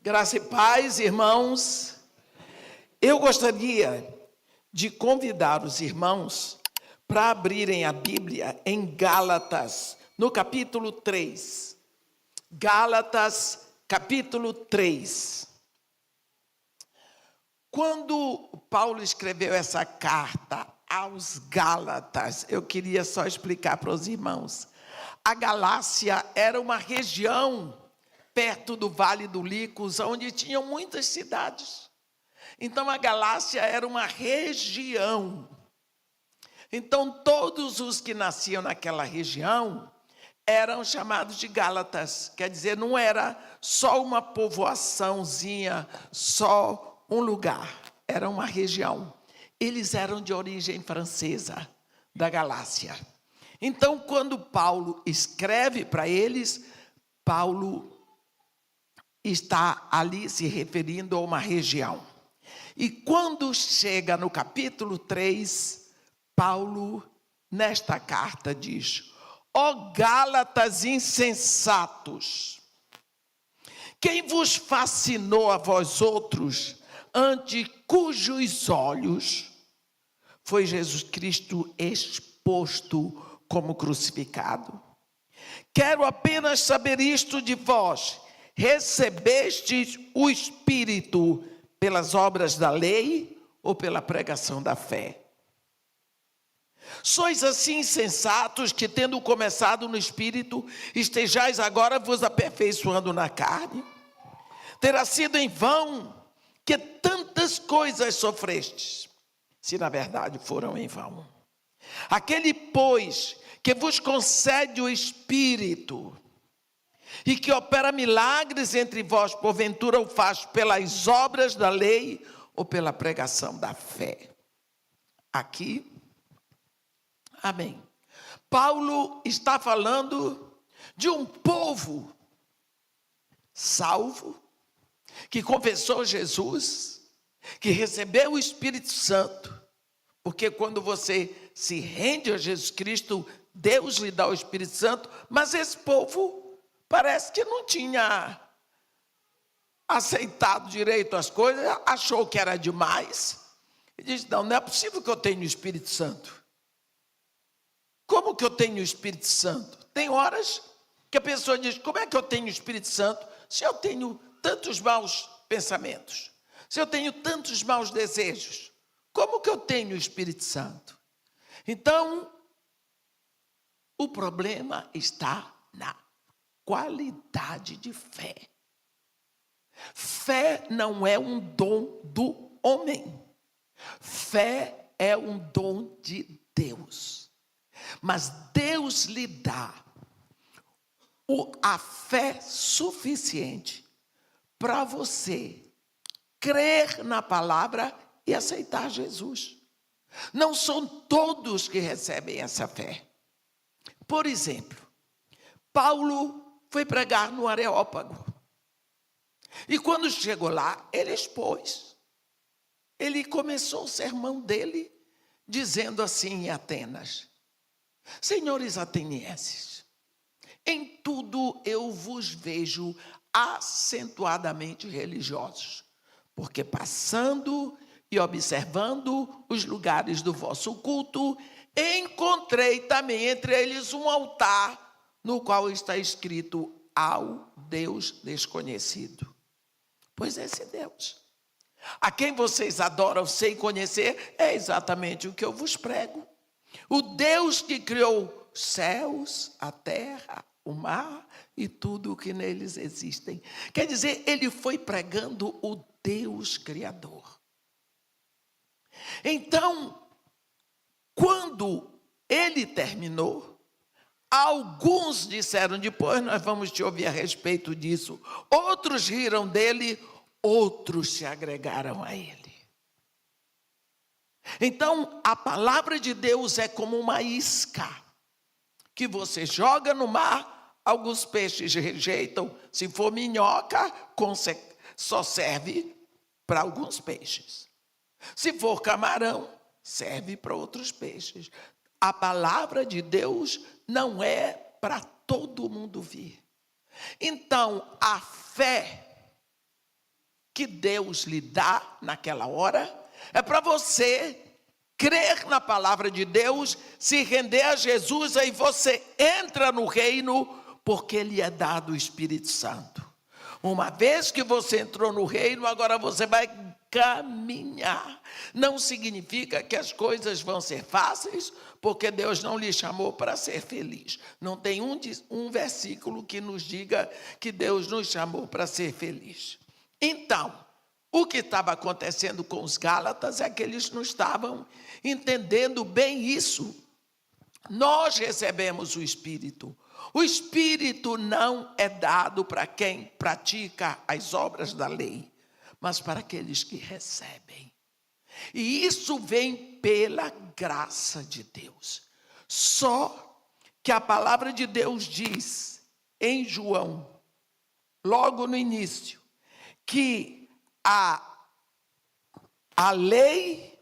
Graça e paz, irmãos. Eu gostaria de convidar os irmãos para abrirem a Bíblia em Gálatas, no capítulo 3. Gálatas, capítulo 3. Quando Paulo escreveu essa carta aos Gálatas, eu queria só explicar para os irmãos. A Galácia era uma região perto do Vale do Licos, onde tinham muitas cidades. Então, a Galácia era uma região. Então, todos os que nasciam naquela região eram chamados de Gálatas. Quer dizer, não era só uma povoaçãozinha, só um lugar. Era uma região. Eles eram de origem francesa, da Galácia. Então, quando Paulo escreve para eles, Paulo está ali se referindo a uma região. E quando chega no capítulo 3, Paulo, nesta carta, diz: ó Gálatas insensatos, quem vos fascinou a vós outros, ante cujos olhos foi Jesus Cristo exposto como crucificado? Quero apenas saber isto de vós: recebestes o Espírito pelas obras da lei ou pela pregação da fé? Sois assim insensatos que, tendo começado no Espírito, estejais agora vos aperfeiçoando na carne? Terá sido em vão que tantas coisas sofrestes, se na verdade foram em vão. Aquele, pois, que vos concede o Espírito e que opera milagres entre vós, porventura o faz pelas obras da lei ou pela pregação da fé? Aqui, amém. Paulo está falando de um povo salvo, que confessou Jesus, que recebeu o Espírito Santo, porque quando você se rende a Jesus Cristo, Deus lhe dá o Espírito Santo, mas esse povo parece que não tinha aceitado direito as coisas, achou que era demais, e disse: não é possível que eu tenha o Espírito Santo. Como que eu tenho o Espírito Santo? Tem horas que a pessoa diz: como é que eu tenho o Espírito Santo se eu tenho tantos maus pensamentos, se eu tenho tantos maus desejos? Como que eu tenho o Espírito Santo? Então, o problema está na qualidade de fé. Fé não é um dom do homem. Fé é um dom de Deus. Mas Deus lhe dá a fé suficiente para você crer na palavra e aceitar Jesus. Não são todos que recebem essa fé. Por exemplo, Paulo foi pregar no Areópago. E quando chegou lá, ele expôs. Ele começou o sermão dele dizendo assim em Atenas: senhores atenienses, em tudo eu vos vejo acentuadamente religiosos, porque passando e observando os lugares do vosso culto, encontrei também entre eles um altar no qual está escrito: ao Deus desconhecido. Pois esse Deus, a quem vocês adoram sem conhecer, é exatamente o que eu vos prego. O Deus que criou os céus, a terra, o mar e tudo o que neles existem. Quer dizer, ele foi pregando o Deus Criador. Então, quando ele terminou, alguns disseram: depois nós vamos te ouvir a respeito disso. Outros riram dele, outros se agregaram a ele. Então, a palavra de Deus é como uma isca que você joga no mar, alguns peixes rejeitam. Se for minhoca, só serve para alguns peixes. Se for camarão, serve para outros peixes. A palavra de Deus não é para todo mundo vir. Então, a fé que Deus lhe dá naquela hora, é para você crer na palavra de Deus, se render a Jesus, aí você entra no reino, porque lhe é dado o Espírito Santo. Uma vez que você entrou no reino, agora você vai caminhar. Não significa que as coisas vão ser fáceis, porque Deus não lhe chamou para ser feliz. Não tem um versículo que nos diga que Deus nos chamou para ser feliz. Então, o que estava acontecendo com os Gálatas é que eles não estavam entendendo bem isso. Nós recebemos o Espírito. O Espírito não é dado para quem pratica as obras da lei, mas para aqueles que recebem. E isso vem pela graça de Deus. Só que a palavra de Deus diz em João, logo no início, que a lei,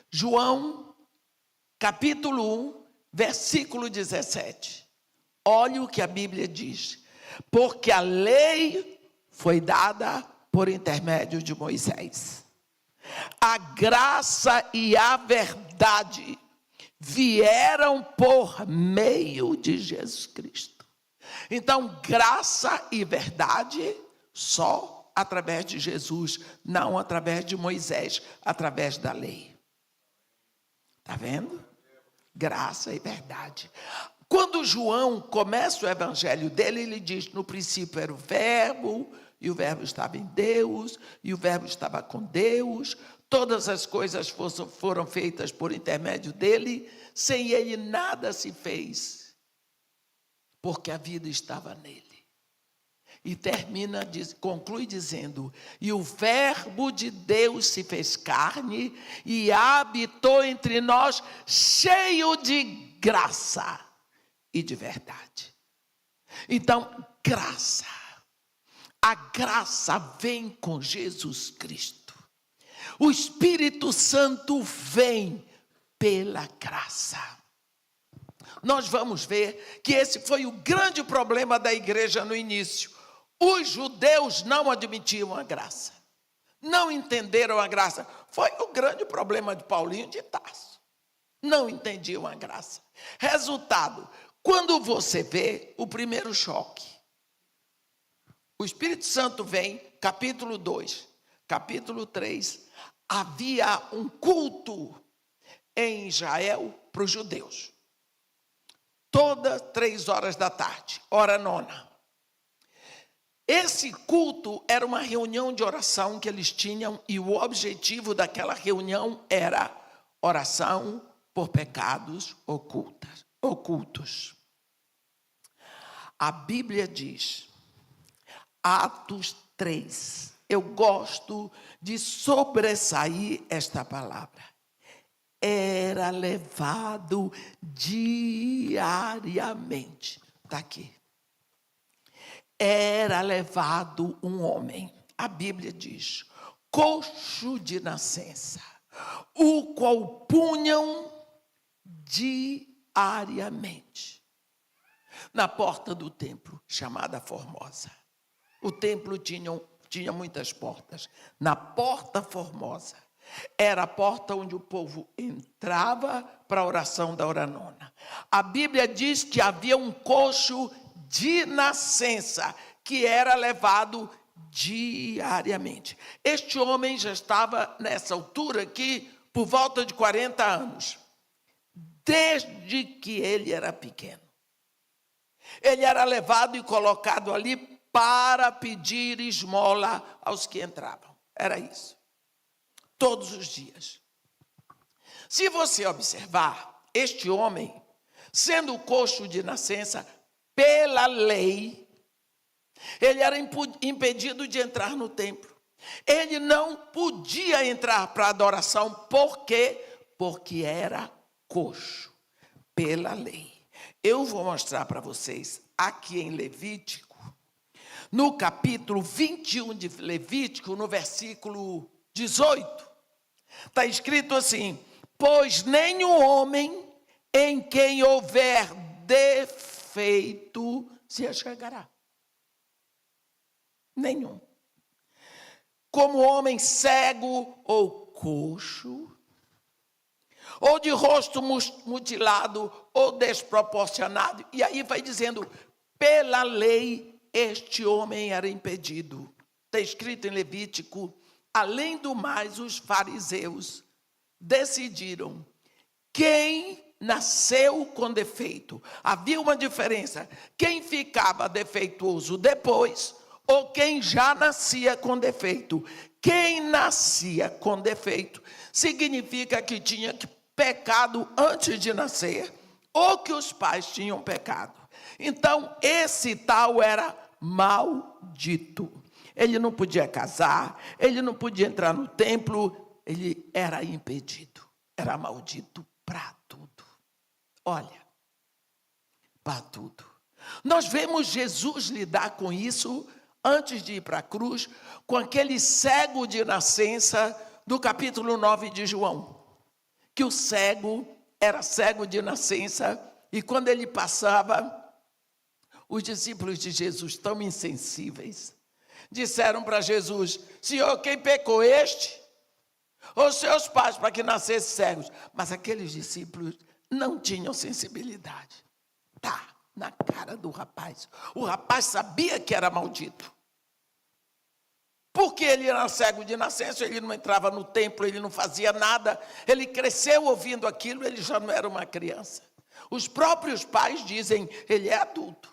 João, capítulo 1, versículo 17. Olha o que a Bíblia diz. Porque a lei foi dada por intermédio de Moisés. A graça e a verdade vieram por meio de Jesus Cristo. Então, graça e verdade só através de Jesus, não através de Moisés, através da lei. Está vendo? Graça e verdade. Quando João começa o evangelho dele, ele diz: no princípio era o verbo, e o verbo estava em Deus, e o verbo estava com Deus, todas as coisas foram feitas por intermédio dele, sem ele nada se fez, porque a vida estava nele. E conclui dizendo: e o verbo de Deus se fez carne e habitou entre nós, cheio de graça e de verdade. Então, graça. A graça vem com Jesus Cristo. O Espírito Santo vem pela graça. Nós vamos ver que esse foi o grande problema da igreja no início. Os judeus não admitiam a graça. Não entenderam a graça. Foi o grande problema de Paulinho de Tarso. Não entendiam a graça. Resultado, quando você vê o primeiro choque, o Espírito Santo vem, capítulo 2, capítulo 3, havia um culto em Israel para os judeus. Todas 3 horas da tarde, hora nona. Esse culto era uma reunião de oração que eles tinham, e o objetivo daquela reunião era oração por pecados ocultos. A Bíblia diz, Atos 3, eu gosto de sobressair esta palavra. Era levado diariamente. Está aqui. Era levado um homem, a Bíblia diz, coxo de nascença, o qual punham diariamente na porta do templo, chamada Formosa. O templo tinha muitas portas. Na porta Formosa, era a porta onde o povo entrava para a oração da hora nona. A Bíblia diz que havia um coxo de nascença, que era levado diariamente. Este homem já estava nessa altura aqui, por volta de 40 anos, desde que ele era pequeno. Ele era levado e colocado ali para pedir esmola aos que entravam. Era isso. Todos os dias. Se você observar, este homem, sendo coxo de nascença, pela lei, ele era impedido de entrar no templo. Ele não podia entrar para a adoração. Por quê? Porque era coxo, pela lei. Eu vou mostrar para vocês, aqui em Levítico, no capítulo 21 de Levítico, no versículo 18, está escrito assim: pois nenhum homem em quem houver defeito se achegará. Nenhum. como homem cego ou coxo, ou de rosto mutilado ou desproporcionado. E aí vai dizendo, pela lei este homem era impedido. Está escrito em Levítico, além do mais os fariseus decidiram quem nasceu com defeito. Havia uma diferença, quem ficava defeituoso depois ou quem já nascia com defeito. Quem nascia com defeito significa que tinha pecado antes de nascer ou que os pais tinham pecado. Então, esse tal era maldito. Ele não podia casar, ele não podia entrar no templo, ele era impedido, era maldito para tudo. Olha, para tudo. Nós vemos Jesus lidar com isso antes de ir para a cruz, com aquele cego de nascença do capítulo 9 de João. Que o cego era cego de nascença e quando ele passava, os discípulos de Jesus, tão insensíveis, disseram para Jesus, Senhor, quem pecou este? Ou seus pais para que nascessem cegos? Mas aqueles discípulos não tinham sensibilidade. Tá na cara do rapaz. O rapaz sabia que era maldito. Porque ele era cego de nascença, ele não entrava no templo, ele não fazia nada. Ele cresceu ouvindo aquilo, ele já não era uma criança. Os próprios pais dizem, ele é adulto.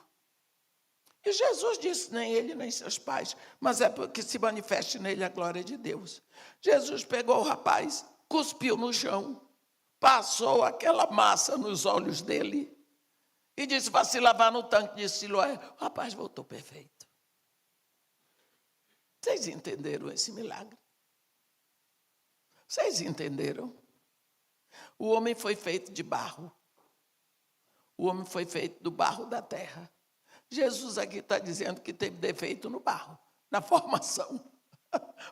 E Jesus disse, nem ele, nem seus pais, mas é porque se manifeste nele a glória de Deus. Jesus pegou o rapaz, cuspiu no chão, passou aquela massa nos olhos dele e disse, vá se lavar no tanque de Siloé. O rapaz voltou perfeito. Vocês entenderam esse milagre? Vocês entenderam? O homem foi feito de barro. O homem foi feito do barro da terra. Jesus aqui está dizendo que teve defeito no barro, na formação.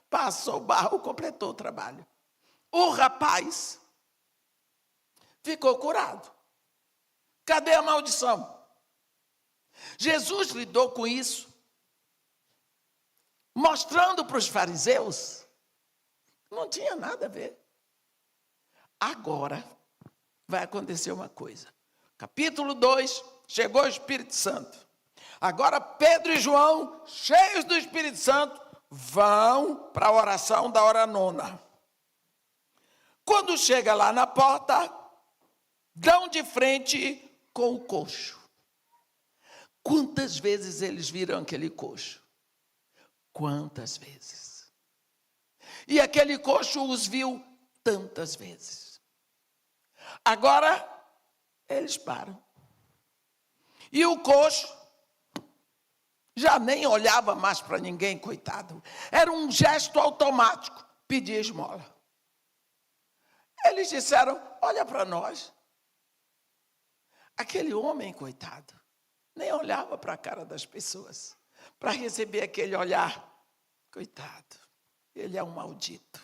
Passou o barro, completou o trabalho. O rapaz ficou curado. Cadê a maldição? Jesus lidou com isso, mostrando para os fariseus, não tinha nada a ver. Agora vai acontecer uma coisa. Capítulo 2, chegou o Espírito Santo. Agora Pedro e João, cheios do Espírito Santo, vão para a oração da hora nona. Quando chega lá na porta, dão de frente com o coxo. Quantas vezes eles viram aquele coxo? Quantas vezes? E aquele coxo os viu tantas vezes. Agora, eles param. E o coxo já nem olhava mais para ninguém, coitado. Era um gesto automático, pedir esmola. Eles disseram, olha para nós. Aquele homem, coitado, nem olhava para a cara das pessoas, para receber aquele olhar. Coitado, ele é um maldito.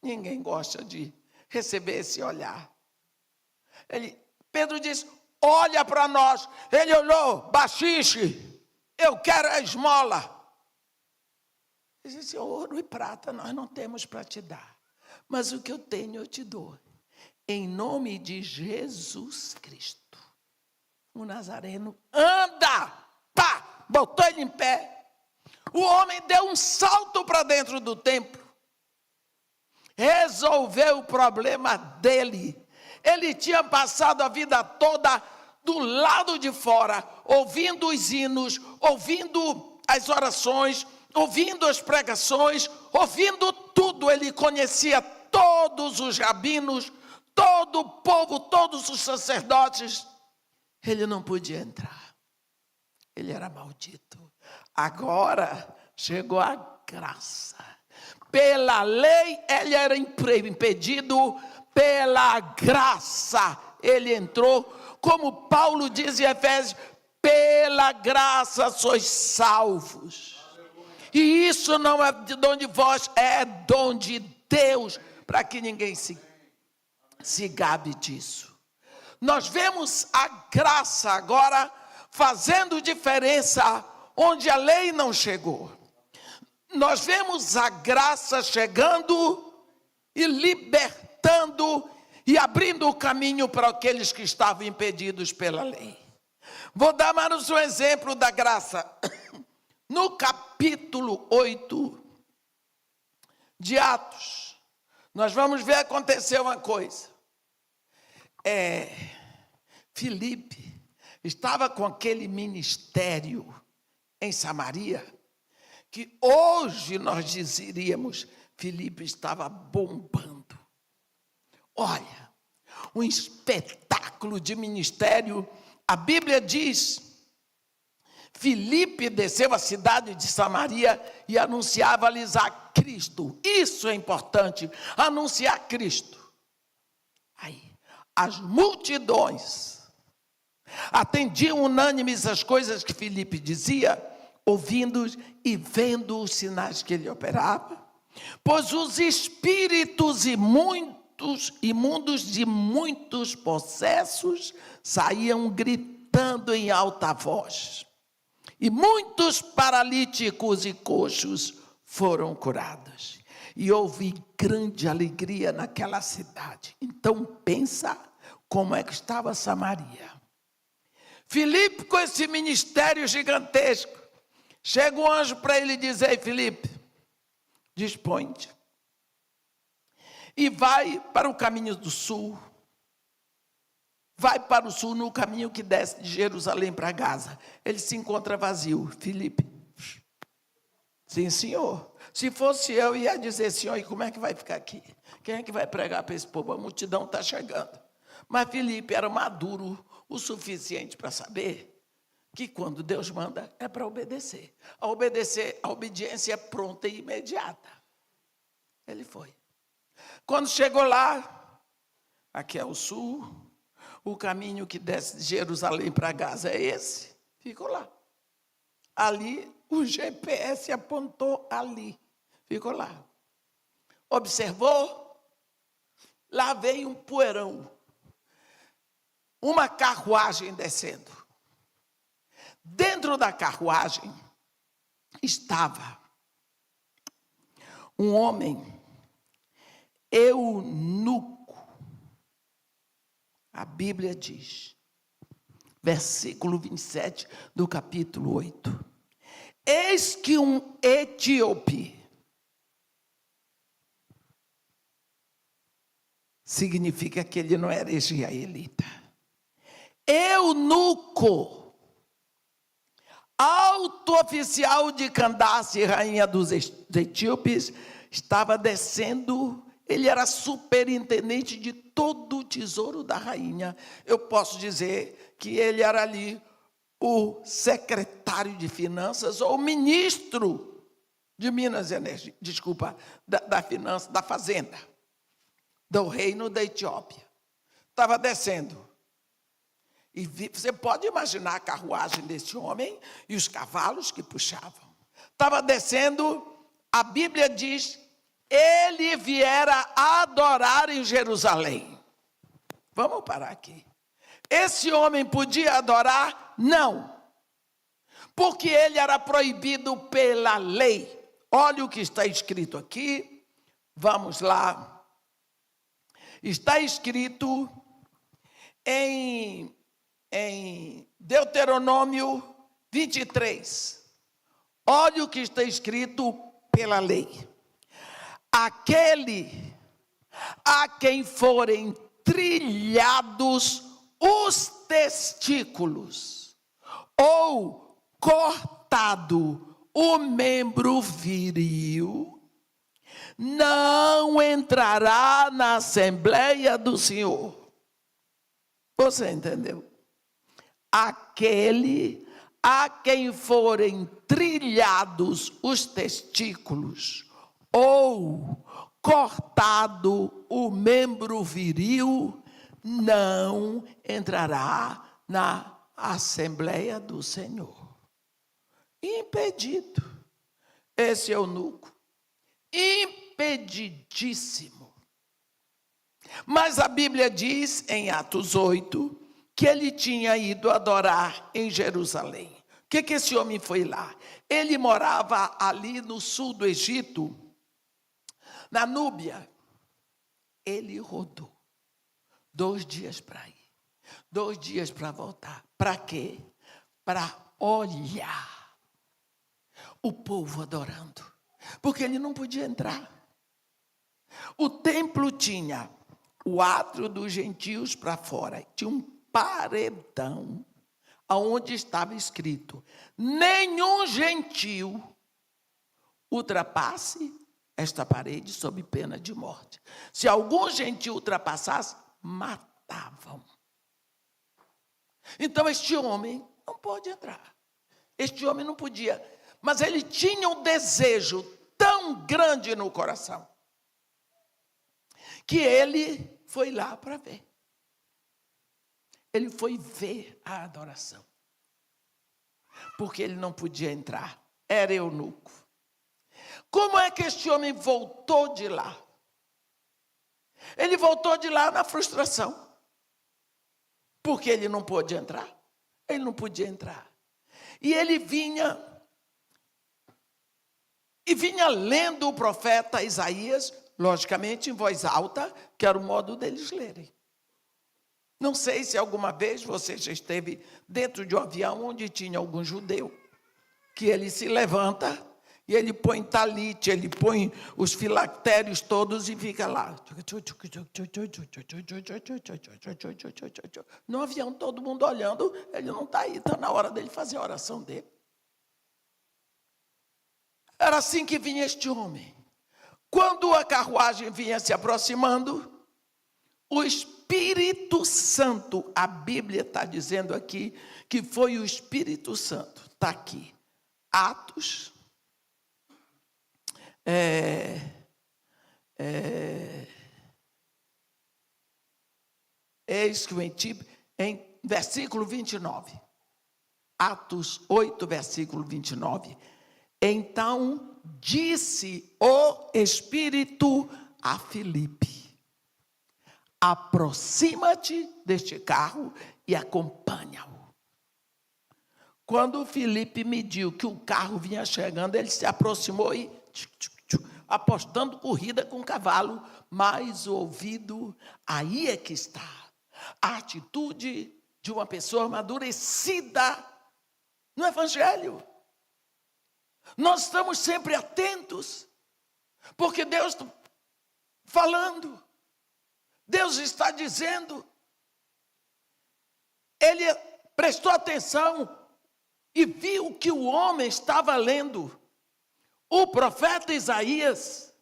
Ninguém gosta de receber esse olhar. Pedro disse, olha para nós. Ele olhou, baxixe, eu quero a esmola. Ele disse, ouro e prata nós não temos para te dar, mas o que eu tenho eu te dou. Em nome de Jesus Cristo, o Nazareno, anda! Pá! Botou ele em pé. O homem deu um salto para dentro do templo. Resolveu o problema dele. Ele tinha passado a vida toda do lado de fora, ouvindo os hinos, ouvindo as orações, ouvindo as pregações, ouvindo tudo. Ele conhecia todos os rabinos, todo o povo, todos os sacerdotes. Ele não podia entrar. Ele era maldito. Agora chegou a graça. Pela lei ele era impedido, pela graça ele entrou. Como Paulo diz em Efésios, pela graça sois salvos. E isso não é de dom de vós, é dom de Deus, para que ninguém se gabe disso. Nós vemos a graça agora fazendo diferença onde a lei não chegou. nós vemos a graça chegando e libertando e abrindo o caminho para aqueles que estavam impedidos pela lei. Vou dar mais um exemplo da graça. No capítulo 8 de Atos, nós vamos ver acontecer uma coisa. Filipe estava com aquele ministério em Samaria, que hoje nós diríamos, Filipe estava bombando. Olha, um espetáculo de ministério. A Bíblia diz, Filipe desceu à cidade de Samaria e anunciava-lhes a Cristo. Isso é importante, anunciar Cristo. Aí, as multidões atendiam unânimes as coisas que Filipe dizia, ouvindo e vendo os sinais que ele operava, pois os espíritos imundos de muitos possessos saíam gritando em alta voz, e muitos paralíticos e coxos foram curados, e houve grande alegria naquela cidade. Então pensa como é que estava Samaria. Filipe, com esse ministério gigantesco, chega um anjo para ele dizer: Ei, Filipe, dispõe-te e vai para o caminho do sul. Vai para o sul no caminho que desce de Jerusalém para Gaza. Ele se encontra vazio. Filipe, sim, senhor. Se fosse eu, ia dizer: Senhor, e como é que vai ficar aqui? Quem é que vai pregar para esse povo? A multidão está chegando. Mas Filipe era maduro o suficiente para saber que quando Deus manda é para obedecer. A obediência é pronta e imediata. Ele foi. Quando chegou lá, aqui é o sul, o caminho que desce de Jerusalém para Gaza é esse, ficou lá. Ali, o GPS apontou ali, ficou lá. Observou? Lá veio um poeirão, uma carruagem descendo. Dentro da carruagem estava um homem eunuco. A Bíblia diz, versículo 27 do capítulo 8. Eis que um etíope, significa que ele não era israelita, eunuco, alto oficial de Candace, rainha dos etíopes, estava descendo. Ele era superintendente de todo o tesouro da rainha. Eu posso dizer que ele era ali o secretário de finanças ou ministro de Minas e Energia, da finança, da fazenda, do reino da Etiópia. Estava descendo. E você pode imaginar a carruagem desse homem e os cavalos que puxavam. Estava descendo, a Bíblia diz, ele viera adorar em Jerusalém. Vamos parar aqui. Esse homem podia adorar? Não. Porque ele era proibido pela lei. Olha o que está escrito aqui. Vamos lá. Está escrito em Deuteronômio 23. Olha o que está escrito pela lei. Aquele a quem forem trilhados os testículos ou cortado o membro viril, não entrará na Assembleia do Senhor. Você entendeu? Aquele a quem forem trilhados os testículos ou cortado o membro viril, não entrará na Assembleia do Senhor. Impedido. Esse eunuco, impedidíssimo. Mas a Bíblia diz, em Atos 8, que ele tinha ido adorar em Jerusalém. que esse homem foi lá? Ele morava ali no sul do Egito, na Núbia. Ele rodou 2 dias para ir, 2 dias para voltar. Para quê? Para olhar o povo adorando, porque ele não podia entrar. O templo tinha o átrio dos gentios para fora, tinha um paredão, onde estava escrito: nenhum gentio ultrapasse esta parede sob pena de morte. Se algum gentio ultrapassasse, matavam. Então este homem não pôde entrar. Este homem não podia, mas ele tinha um desejo tão grande no coração, que ele foi lá para ver. Ele foi ver a adoração, porque ele não podia entrar, era eunuco. Como é que este homem voltou de lá? Ele voltou de lá na frustração, porque ele não pôde entrar, ele não podia entrar. E ele vinha lendo o profeta Isaías, logicamente em voz alta, que era o modo deles lerem. Não sei se alguma vez você já esteve dentro de um avião onde tinha algum judeu, que ele se levanta e ele põe talite, ele põe os filactérios todos e fica lá. No avião, todo mundo olhando, ele não está aí, está na hora dele fazer a oração dele. Era assim que vinha este homem. Quando a carruagem vinha se aproximando, o Espírito Santo, a Bíblia está dizendo aqui que foi o Espírito Santo, está aqui, Atos, eis que em versículo 29, Atos 8, versículo 29, então disse o Espírito a Filipe: aproxima-te deste carro e acompanha-o. Quando Filipe mediu que o carro vinha chegando, ele se aproximou e, apostando corrida com o cavalo, mas o ouvido, aí é que está a atitude de uma pessoa amadurecida no Evangelho. Nós estamos sempre atentos, porque Deus está falando, Deus está dizendo. Ele prestou atenção e viu que o homem estava lendo o profeta Isaías,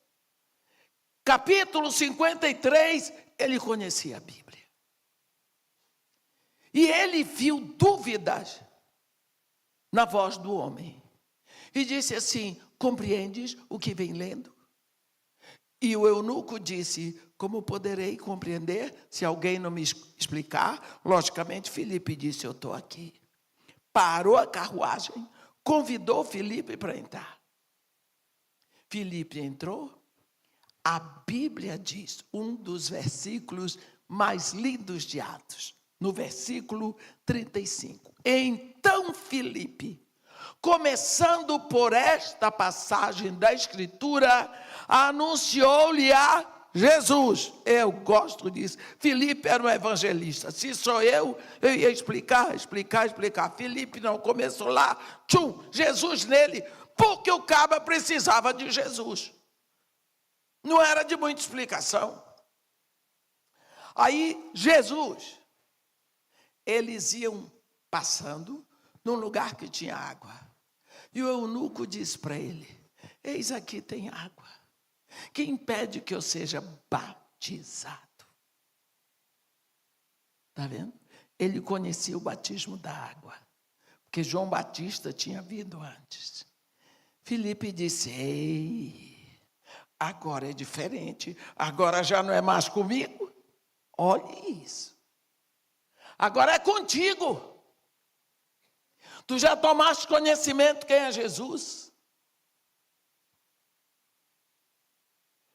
capítulo 53, ele conhecia a Bíblia. E ele viu dúvidas na voz do homem. E disse assim: compreendes o que vem lendo? E o eunuco disse: como poderei compreender se alguém não me explicar? Logicamente, Filipe disse: eu estou aqui. Parou a carruagem, convidou Filipe para entrar. Filipe entrou. A Bíblia diz, um dos versículos mais lindos de Atos, no versículo 35. Então Filipe, começando por esta passagem da Escritura, anunciou-lhe a Jesus. Eu gosto disso. Filipe era um evangelista. Se sou eu ia explicar. Filipe não, começou lá, Jesus nele, porque o cabra precisava de Jesus. Não era de muita explicação. Aí, Jesus, eles iam passando num lugar que tinha água. E o eunuco disse para ele: eis aqui tem água. Que impede que eu seja batizado? Está vendo? Ele conhecia o batismo da água, porque João Batista tinha vindo antes. Filipe disse: ei, agora é diferente, agora já não é mais comigo. Olhe isso. Agora é contigo. Tu já tomaste conhecimento quem é Jesus?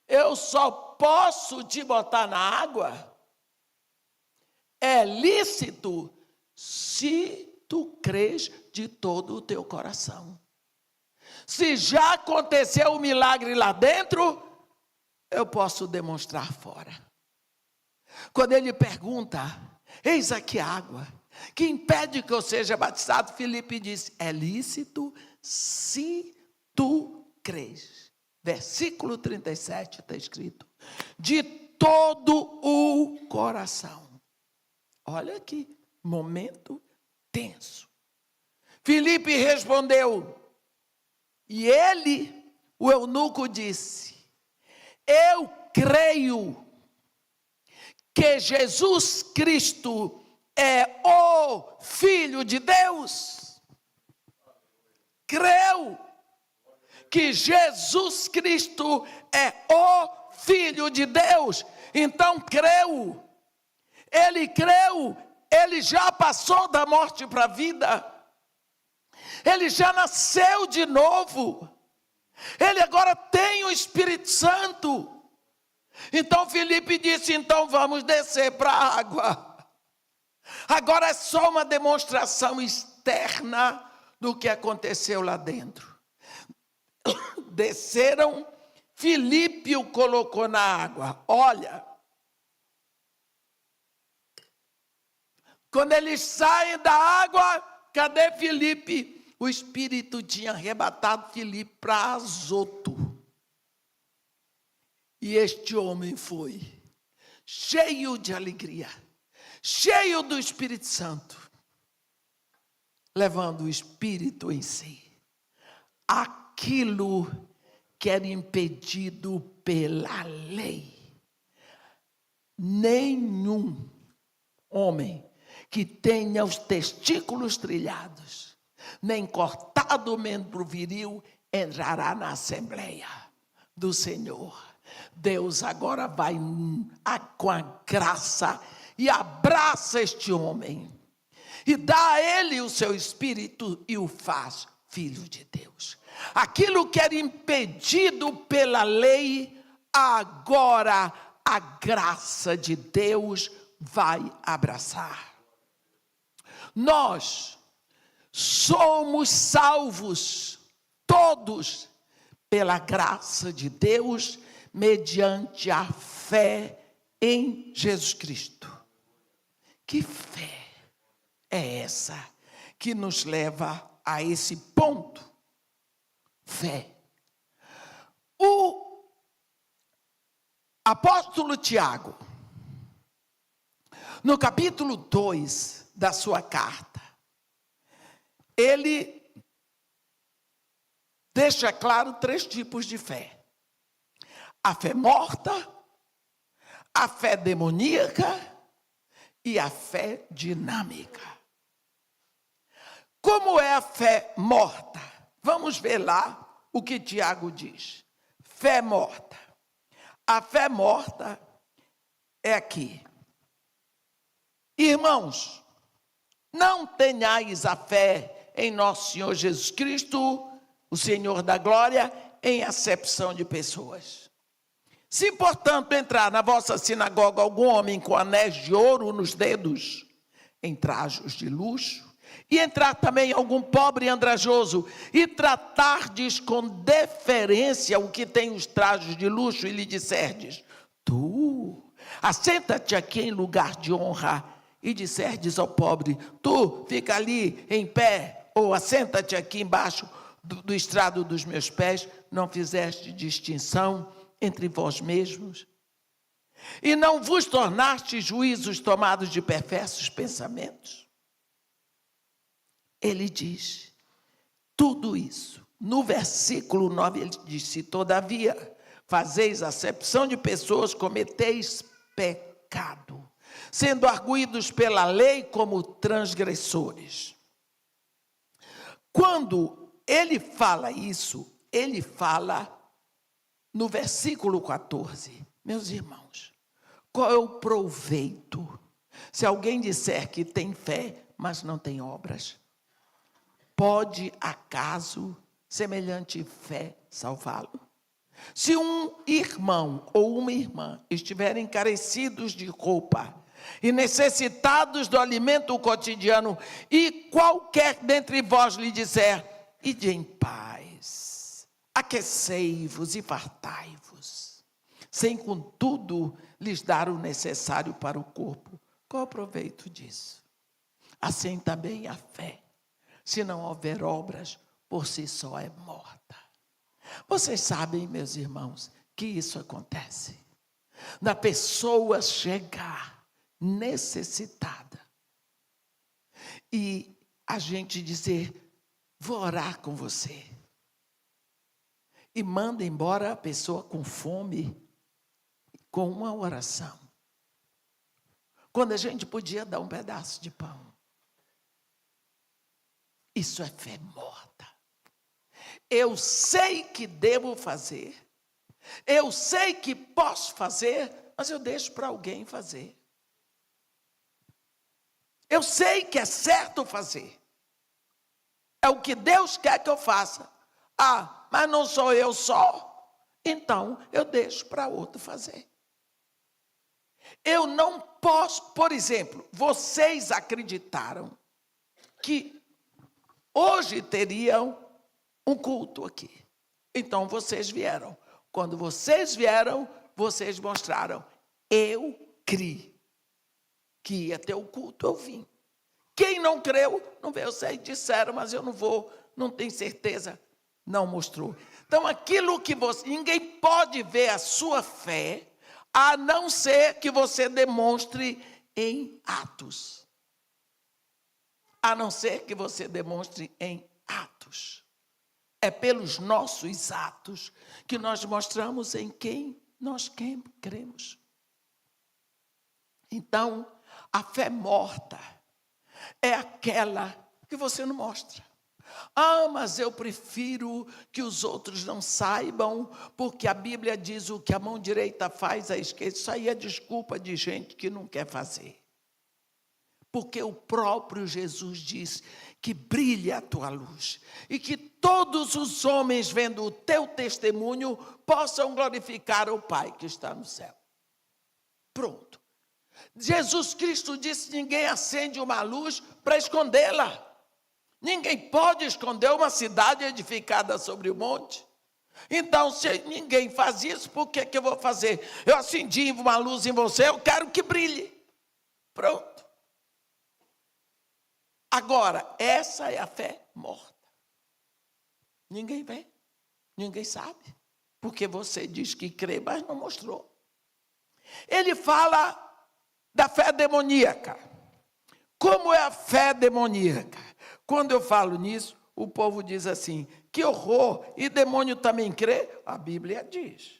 Eu só posso te botar na água, é lícito, se tu crês de todo o teu coração. Se já aconteceu o milagre lá dentro, eu posso demonstrar fora. Quando ele pergunta, eis aqui a água, que impede que eu seja batizado, Filipe disse, é lícito se tu crês. Versículo 37 está escrito, de todo o coração. Olha que momento tenso. Filipe respondeu, e ele, o eunuco, disse, eu creio que Jesus Cristo é o Filho de Deus. Creu que Jesus Cristo é o Filho de Deus. Então creu. Ele creu. Ele já passou da morte para a vida. Ele já nasceu de novo. Ele agora tem o Espírito Santo. Então Filipe disse, então vamos descer para a água. Agora é só uma demonstração externa do que aconteceu lá dentro. Desceram, Filipe o colocou na água. Olha, quando eles saem da água, cadê Filipe? O Espírito tinha arrebatado Filipe para Azoto. E este homem foi cheio de alegria, cheio do Espírito Santo, levando o Espírito em si. Aquilo que era impedido pela lei. Nenhum homem que tenha os testículos trilhados, nem cortado o membro viril, entrará na Assembleia do Senhor. Deus agora vai com a graça e abraça este homem e dá a ele o seu Espírito e o faz filho de Deus. Aquilo que era impedido pela lei, agora a graça de Deus vai abraçar. Nós somos salvos todos pela graça de Deus, mediante a fé em Jesus Cristo. Que fé é essa que nos leva a esse ponto? Fé. O apóstolo Tiago, no capítulo 2 da sua carta, ele deixa claro 3 tipos de fé. A fé morta, a fé demoníaca e a fé dinâmica. Como é a fé morta? Vamos ver lá o que Tiago diz. Fé morta. A fé morta é aqui. Irmãos, não tenhais a fé em nosso Senhor Jesus Cristo, o Senhor da glória, em acepção de pessoas. Se, portanto, entrar na vossa sinagoga algum homem com anéis de ouro nos dedos, em trajos de luxo, e entrar também algum pobre andrajoso, e tratardes com deferência o que tem os trajos de luxo, e lhe disserdes, tu, assenta-te aqui em lugar de honra, e disserdes ao pobre, tu, fica ali em pé, ou assenta-te aqui embaixo do estrado dos meus pés, não fizeste distinção entre vós mesmos, e não vos tornaste juízos tomados de perversos pensamentos? Ele diz tudo isso. No versículo 9 ele diz, se todavia fazeis acepção de pessoas, cometeis pecado, sendo arguídos pela lei como transgressores. Quando ele fala isso, ele fala no versículo 14, meus irmãos, qual é o proveito se alguém disser que tem fé, mas não tem obras? Pode acaso semelhante fé salvá-lo? Se um irmão ou uma irmã estiverem carecidos de roupa, e necessitados do alimento cotidiano, e qualquer dentre vós lhe disser: ide em paz, aquecei-vos e fartai-vos, sem contudo lhes dar o necessário para o corpo, qual o proveito disso? Assim também a fé, se não houver obras, por si só é morta. Vocês sabem, meus irmãos, que isso acontece. Da pessoa chegar necessitada e a gente dizer: vou orar com você, e manda embora a pessoa com fome com uma oração, quando a gente podia dar um pedaço de pão. Isso é fé morta. Eu sei que devo fazer, eu sei que posso fazer, mas eu deixo para alguém fazer. Eu sei que é certo fazer. É o que Deus quer que eu faça. Ah, mas não sou eu só. Então, eu deixo para outro fazer. Eu não posso, por exemplo, vocês acreditaram que hoje teriam um culto aqui. Então, vocês vieram. Quando vocês vieram, vocês mostraram: eu criei que ia ter o culto, eu vim. Quem não creu, não veio. Vocês disseram, mas eu não vou, não tenho certeza. Não mostrou. Então, aquilo que você... Ninguém pode ver a sua fé, a não ser que você demonstre em atos. A não ser que você demonstre em atos. É pelos nossos atos que nós mostramos em quem nós cremos. Então, a fé morta é aquela que você não mostra. Ah, mas eu prefiro que os outros não saibam, porque a Bíblia diz: o que a mão direita faz, a esquerda. Isso aí é desculpa de gente que não quer fazer. Porque o próprio Jesus diz que brilhe a tua luz, e que todos os homens, vendo o teu testemunho, possam glorificar o Pai que está no céu. Pronto. Jesus Cristo disse: ninguém acende uma luz para escondê-la. Ninguém pode esconder uma cidade edificada sobre o monte. Então, se ninguém faz isso, por que eu vou fazer? Eu acendi uma luz em você, eu quero que brilhe. Pronto. Agora, essa é a fé morta. Ninguém vê, ninguém sabe, porque você diz que crê, mas não mostrou. Ele fala da fé demoníaca. Como é a fé demoníaca? Quando eu falo nisso, o povo diz assim: que horror, e demônio também crê? A Bíblia diz.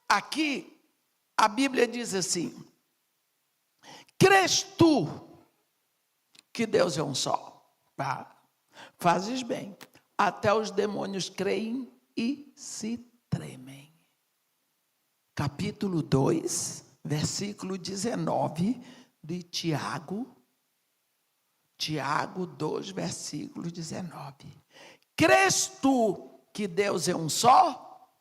Aqui, a Bíblia diz assim: crês tu que Deus é um só? Fazes bem. Até os demônios creem e se tremem. Capítulo 2, versículo 19 de Tiago. Tiago 2, versículo 19. Crês tu que Deus é um só?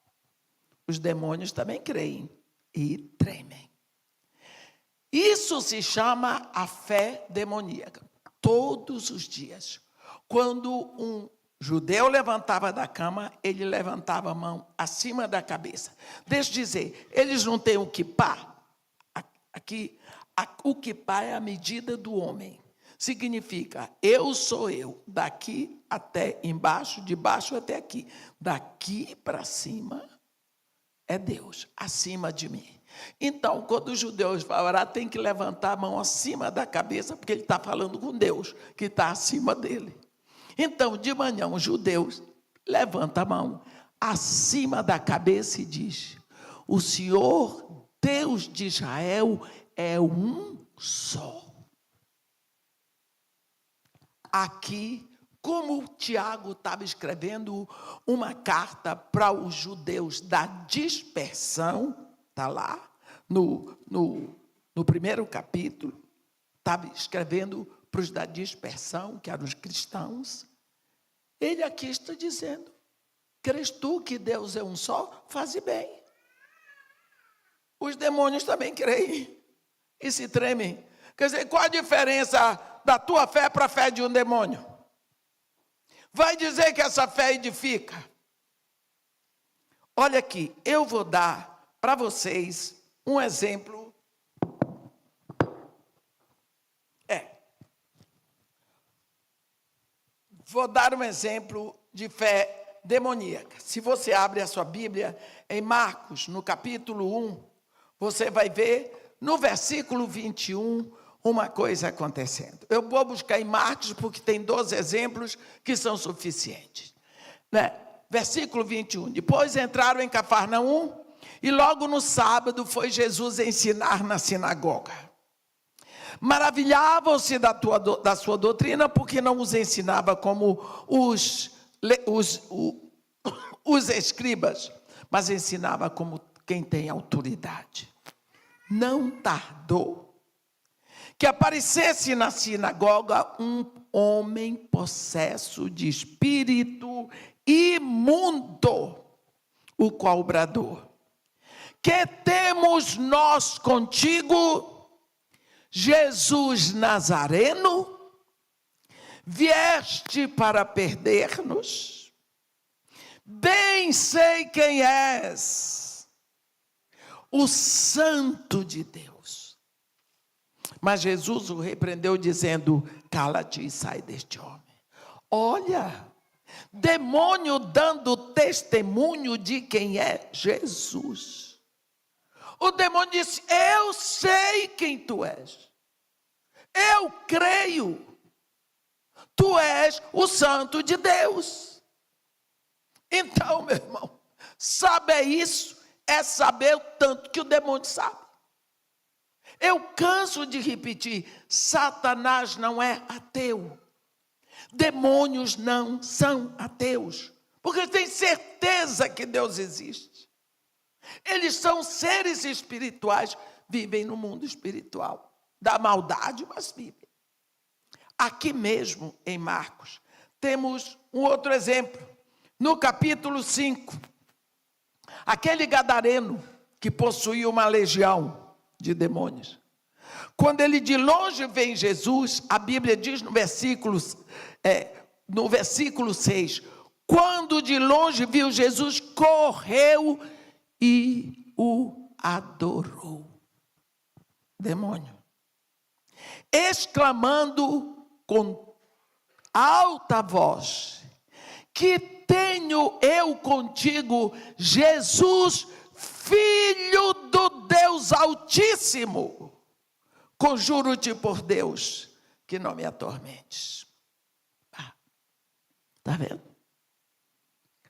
Os demônios também creem e tremem. Isso se chama a fé demoníaca. Todos os dias, quando um judeu levantava da cama, ele levantava a mão acima da cabeça. Deixa eu dizer, eles não têm o quipá? Aqui, o quipá é a medida do homem. Significa: eu sou eu, daqui até embaixo, de baixo até aqui. Daqui para cima é Deus, acima de mim. Então, quando os judeus vão orar, tem que levantar a mão acima da cabeça, porque ele está falando com Deus, que está acima dele. Então, de manhã, os judeus levantam a mão acima da cabeça e diz: o Senhor, Deus de Israel, é um só. Aqui, como o Tiago estava escrevendo uma carta para os judeus da dispersão, está lá no primeiro capítulo, estava escrevendo para os da dispersão, que eram os cristãos. Ele aqui está dizendo: crês tu que Deus é um só? Faze bem. Os demônios também creem. e se tremem. Quer dizer, qual a diferença da tua fé para a fé de um demônio? Vai dizer que essa fé edifica? Olha aqui, eu vou dar para vocês um exemplo. Vou dar um exemplo de fé demoníaca. Se você abre a sua Bíblia em Marcos, no capítulo 1, você vai ver no versículo 21 uma coisa acontecendo. Eu vou buscar em Marcos porque tem 12 exemplos que são suficientes. Versículo 21. Depois entraram em Cafarnaum e logo no sábado foi Jesus ensinar na sinagoga. Maravilhavam-se da sua doutrina, porque não os ensinava como os escribas, mas ensinava como quem tem autoridade. Não tardou que aparecesse na sinagoga um homem possesso de espírito imundo, o qual bradou: que temos nós contigo, Jesus Nazareno? Vieste para perder-nos? Bem sei quem és, o Santo de Deus. Mas Jesus o repreendeu, dizendo: cala-te e sai deste homem. Olha, demônio dando testemunho de quem é Jesus. O demônio disse: eu sei quem tu és. Eu creio. Tu és o Santo de Deus. Então, meu irmão, saber isso é saber o tanto que o demônio sabe. Eu canso de repetir: Satanás não é ateu. Demônios não são ateus, porque têm certeza que Deus existe. Eles são seres espirituais, vivem no mundo espiritual, da maldade, mas vivem. Aqui mesmo, em Marcos, temos um outro exemplo. No capítulo 5, aquele gadareno que possuía uma legião de demônios. Quando ele de longe vê Jesus, a Bíblia diz no versículo 6, quando de longe viu Jesus, correu e o adorou. Demônio. Exclamando com alta voz: que tenho eu contigo, Jesus, Filho do Deus Altíssimo? Conjuro-te por Deus que não me atormentes. Está vendo?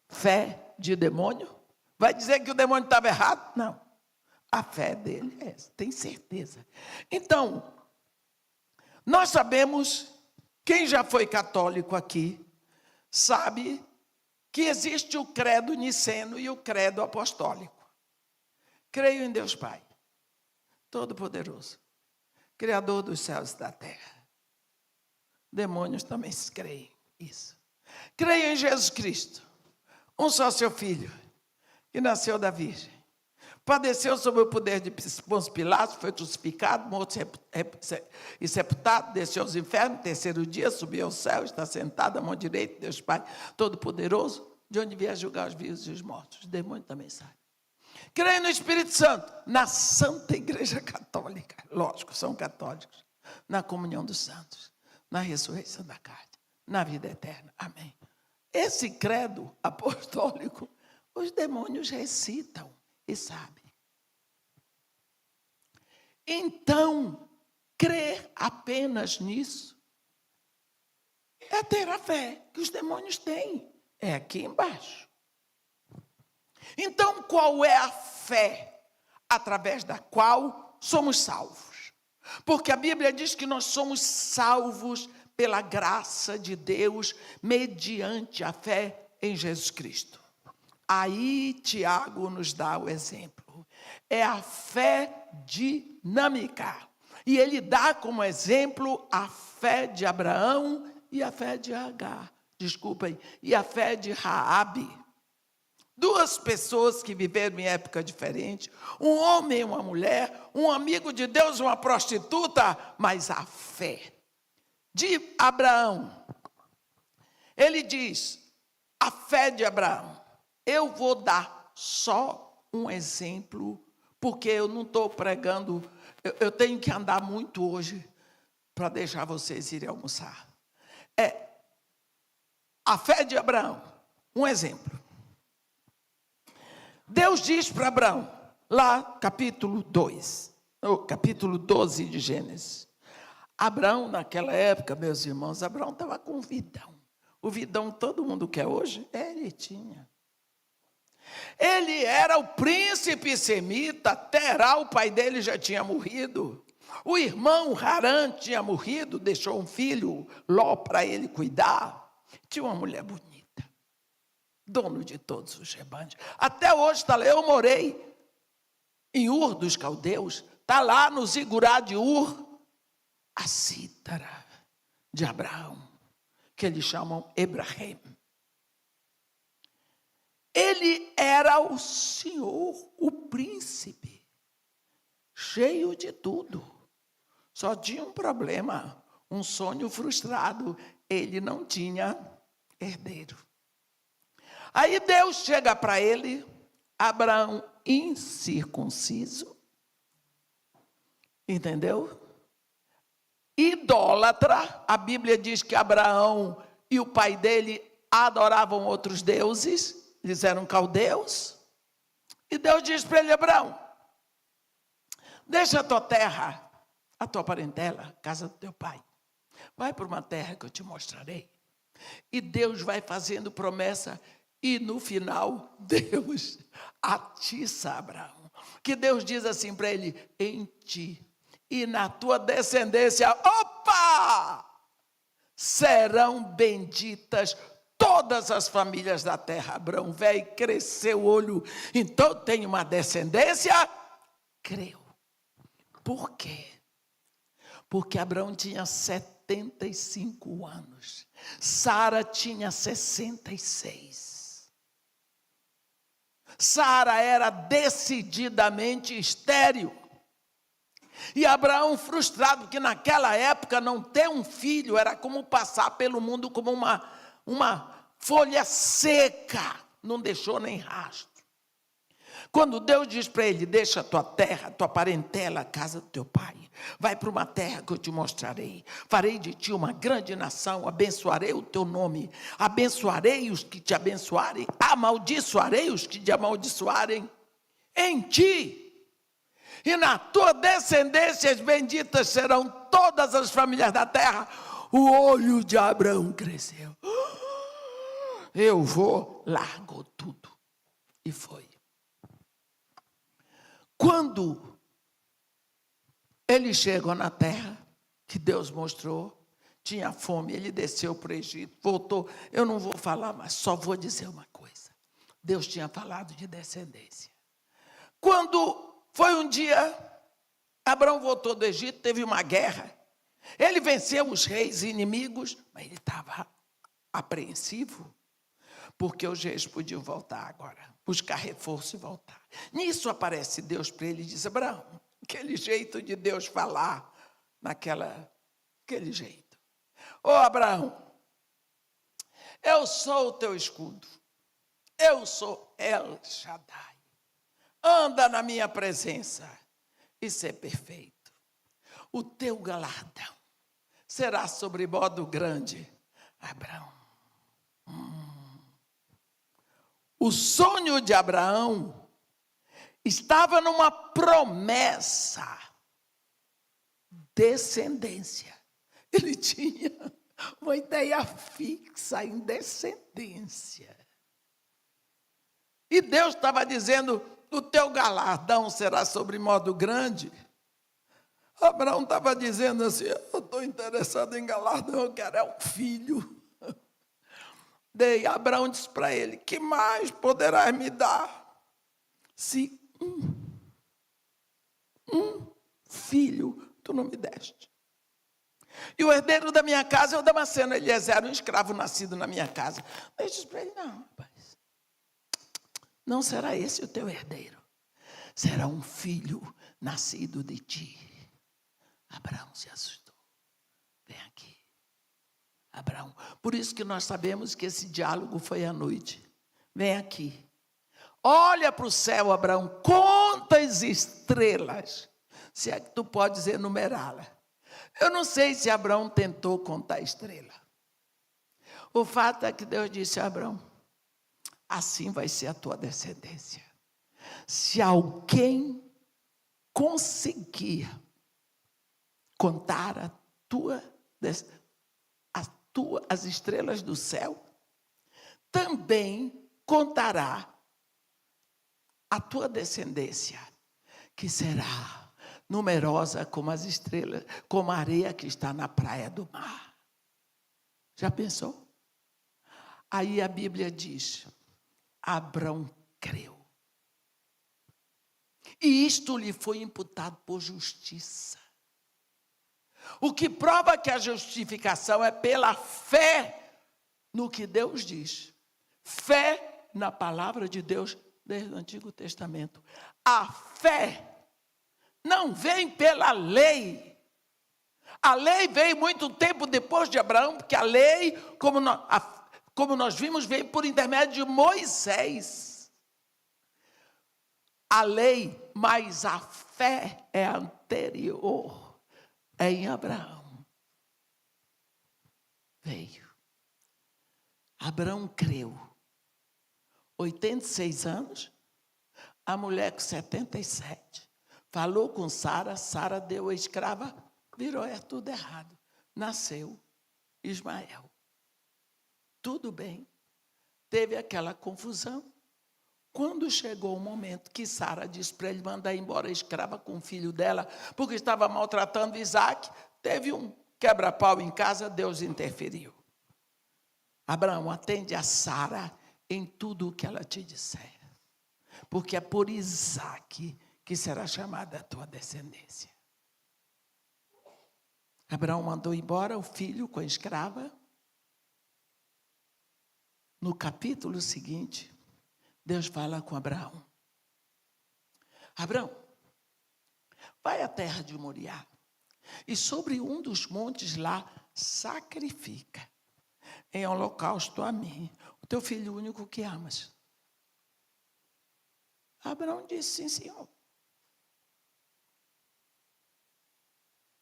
Fé de demônio. Vai dizer que o demônio estava errado? Não. A fé dele é essa, tem certeza. Então, nós sabemos, quem já foi católico aqui, sabe que existe o credo niceno e o credo apostólico. Creio em Deus Pai, Todo-Poderoso, Criador dos céus e da terra. Demônios também creem isso. Creio em Jesus Cristo, um só seu Filho, que nasceu da Virgem, padeceu sob o poder de Pôncio Pilatos, foi crucificado, morto e sepultado, desceu aos infernos, terceiro dia, subiu ao céu, está sentado à mão direita de Deus Pai Todo-Poderoso, de onde vier julgar os vivos e os mortos. Os demônios também sabem. Creio no Espírito Santo, na Santa Igreja Católica, lógico, são católicos, na comunhão dos santos, na ressurreição da carne, na vida eterna. Amém. Esse credo apostólico, os demônios recitam e sabem. Então, crer apenas nisso é ter a fé que os demônios têm. É aqui embaixo. Então, qual é a fé através da qual somos salvos? Porque a Bíblia diz que nós somos salvos pela graça de Deus mediante a fé em Jesus Cristo. Aí Tiago nos dá o exemplo. É a fé dinâmica. E ele dá como exemplo a fé de Abraão e a fé de Agar. Desculpem, e a fé de Raabe. Duas pessoas que viveram em época diferente, um homem e uma mulher, um amigo de Deus, uma prostituta, mas a fé de Abraão. Ele diz, a fé de Abraão. Eu vou dar só um exemplo, porque eu não estou pregando, eu tenho que andar muito hoje para deixar vocês irem almoçar. A fé de Abraão, um exemplo. Deus diz para Abraão, lá capítulo 2, capítulo 12 de Gênesis. Abraão, naquela época, meus irmãos, Abraão estava com um vidão. O vidão todo mundo quer hoje, ele tinha. Ele era o príncipe semita, Terá, o pai dele já tinha morrido. O irmão Harã tinha morrido, deixou um filho, Ló, para ele cuidar. Tinha uma mulher bonita. Dono de todos os rebanhos. Até hoje está lá. Eu morei em Ur dos Caldeus. Está lá no Zigurá de Ur, a cítara de Abraão, que eles chamam Ebrahim. Ele era o senhor, o príncipe, cheio de tudo. Só tinha um problema, um sonho frustrado. Ele não tinha herdeiro. Aí Deus chega para ele, Abraão incircunciso, entendeu? Idólatra, a Bíblia diz que Abraão e o pai dele adoravam outros deuses, eles eram caldeus. E Deus diz para ele, Abraão, deixa a tua terra, a tua parentela, a casa do teu pai. Vai para uma terra que eu te mostrarei. E Deus vai fazendo promessa. E no final, Deus atiça Abraão. Que Deus diz assim para ele, em ti e na tua descendência, opa! Serão benditas todas as famílias da terra. Abraão, velho, cresceu o olho, então tem uma descendência, creu. Por quê? Porque Abraão tinha 75 anos. Sara tinha 66. Sara era decididamente estéril. E Abraão frustrado, porque naquela época não ter um filho era como passar pelo mundo como uma folha seca. Não deixou nem rastro. Quando Deus diz para ele, deixa a tua terra, tua parentela, a casa do teu pai. Vai para uma terra que eu te mostrarei. Farei de ti uma grande nação, abençoarei o teu nome. Abençoarei os que te abençoarem, amaldiçoarei os que te amaldiçoarem. Em ti e na tua descendência benditas serão todas as famílias da terra. O olho de Abraão cresceu. Eu vou, largou tudo. E foi. Quando ele chegou na terra que Deus mostrou, tinha fome, ele desceu para o Egito, voltou. Eu não vou falar, mas só vou dizer uma coisa. Deus tinha falado de descendência. Quando foi um dia, Abraão voltou do Egito, teve uma guerra. Ele venceu os reis inimigos, mas ele estava apreensivo, porque os reis podiam voltar agora, buscar reforço e voltar. Nisso aparece Deus para ele e diz, Abraão, aquele jeito de Deus falar, aquele jeito. Ô Abraão, eu sou o teu escudo, eu sou El Shaddai. Anda na minha presença e ser perfeito. O teu galardão será sobre modo grande, Abraão. O sonho de Abraão estava numa promessa, descendência. Ele tinha uma ideia fixa em descendência. E Deus estava dizendo, o teu galardão será sobre modo grande. Abraão estava dizendo assim, eu estou interessado em galardão, eu quero um filho. Daí Abraão disse para ele, que mais poderás me dar? Se um filho tu não me deste. E o herdeiro da minha casa é o Damasceno Eliezer, um escravo nascido na minha casa. Daí eu disse para ele, não, rapaz, não será esse o teu herdeiro. Será um filho nascido de ti. Abraão se assustou. Vem aqui. Abraão. Por isso que nós sabemos que esse diálogo foi à noite. Vem aqui. Olha para o céu, Abraão. Quantas estrelas. Se é que tu podes enumerá-la. Eu não sei se Abraão tentou contar estrela. O fato é que Deus disse a Abraão, assim vai ser a tua descendência. Se alguém conseguir contar as estrelas do céu, também contará a tua descendência, que será numerosa como as estrelas, como a areia que está na praia do mar. Já pensou? Aí a Bíblia diz, Abraão creu. E isto lhe foi imputado por justiça. O que prova que a justificação é pela fé no que Deus diz. Fé na palavra de Deus desde o Antigo Testamento. A fé não vem pela lei. A lei veio muito tempo depois de Abraão, porque a lei, como nós vimos, veio por intermédio de Moisés. A lei, mas a fé é anterior. É em Abraão. Veio. Abraão creu. 86 anos. A mulher com 77. Falou com Sara. Sara deu a escrava. Virou, tudo errado. Nasceu Ismael. Tudo bem. Teve aquela confusão. Quando chegou o momento que Sara disse para ele mandar embora a escrava com o filho dela, porque estava maltratando Isaac, teve um quebra-pau em casa, Deus interferiu. Abraão, atende a Sara em tudo o que ela te disser, porque é por Isaac que será chamada a tua descendência. Abraão mandou embora o filho com a escrava. No capítulo seguinte, Deus fala com Abraão. Abraão, vai à terra de Moriá e sobre um dos montes lá sacrifica em holocausto a mim, o teu filho único que amas. Abraão disse, sim, senhor.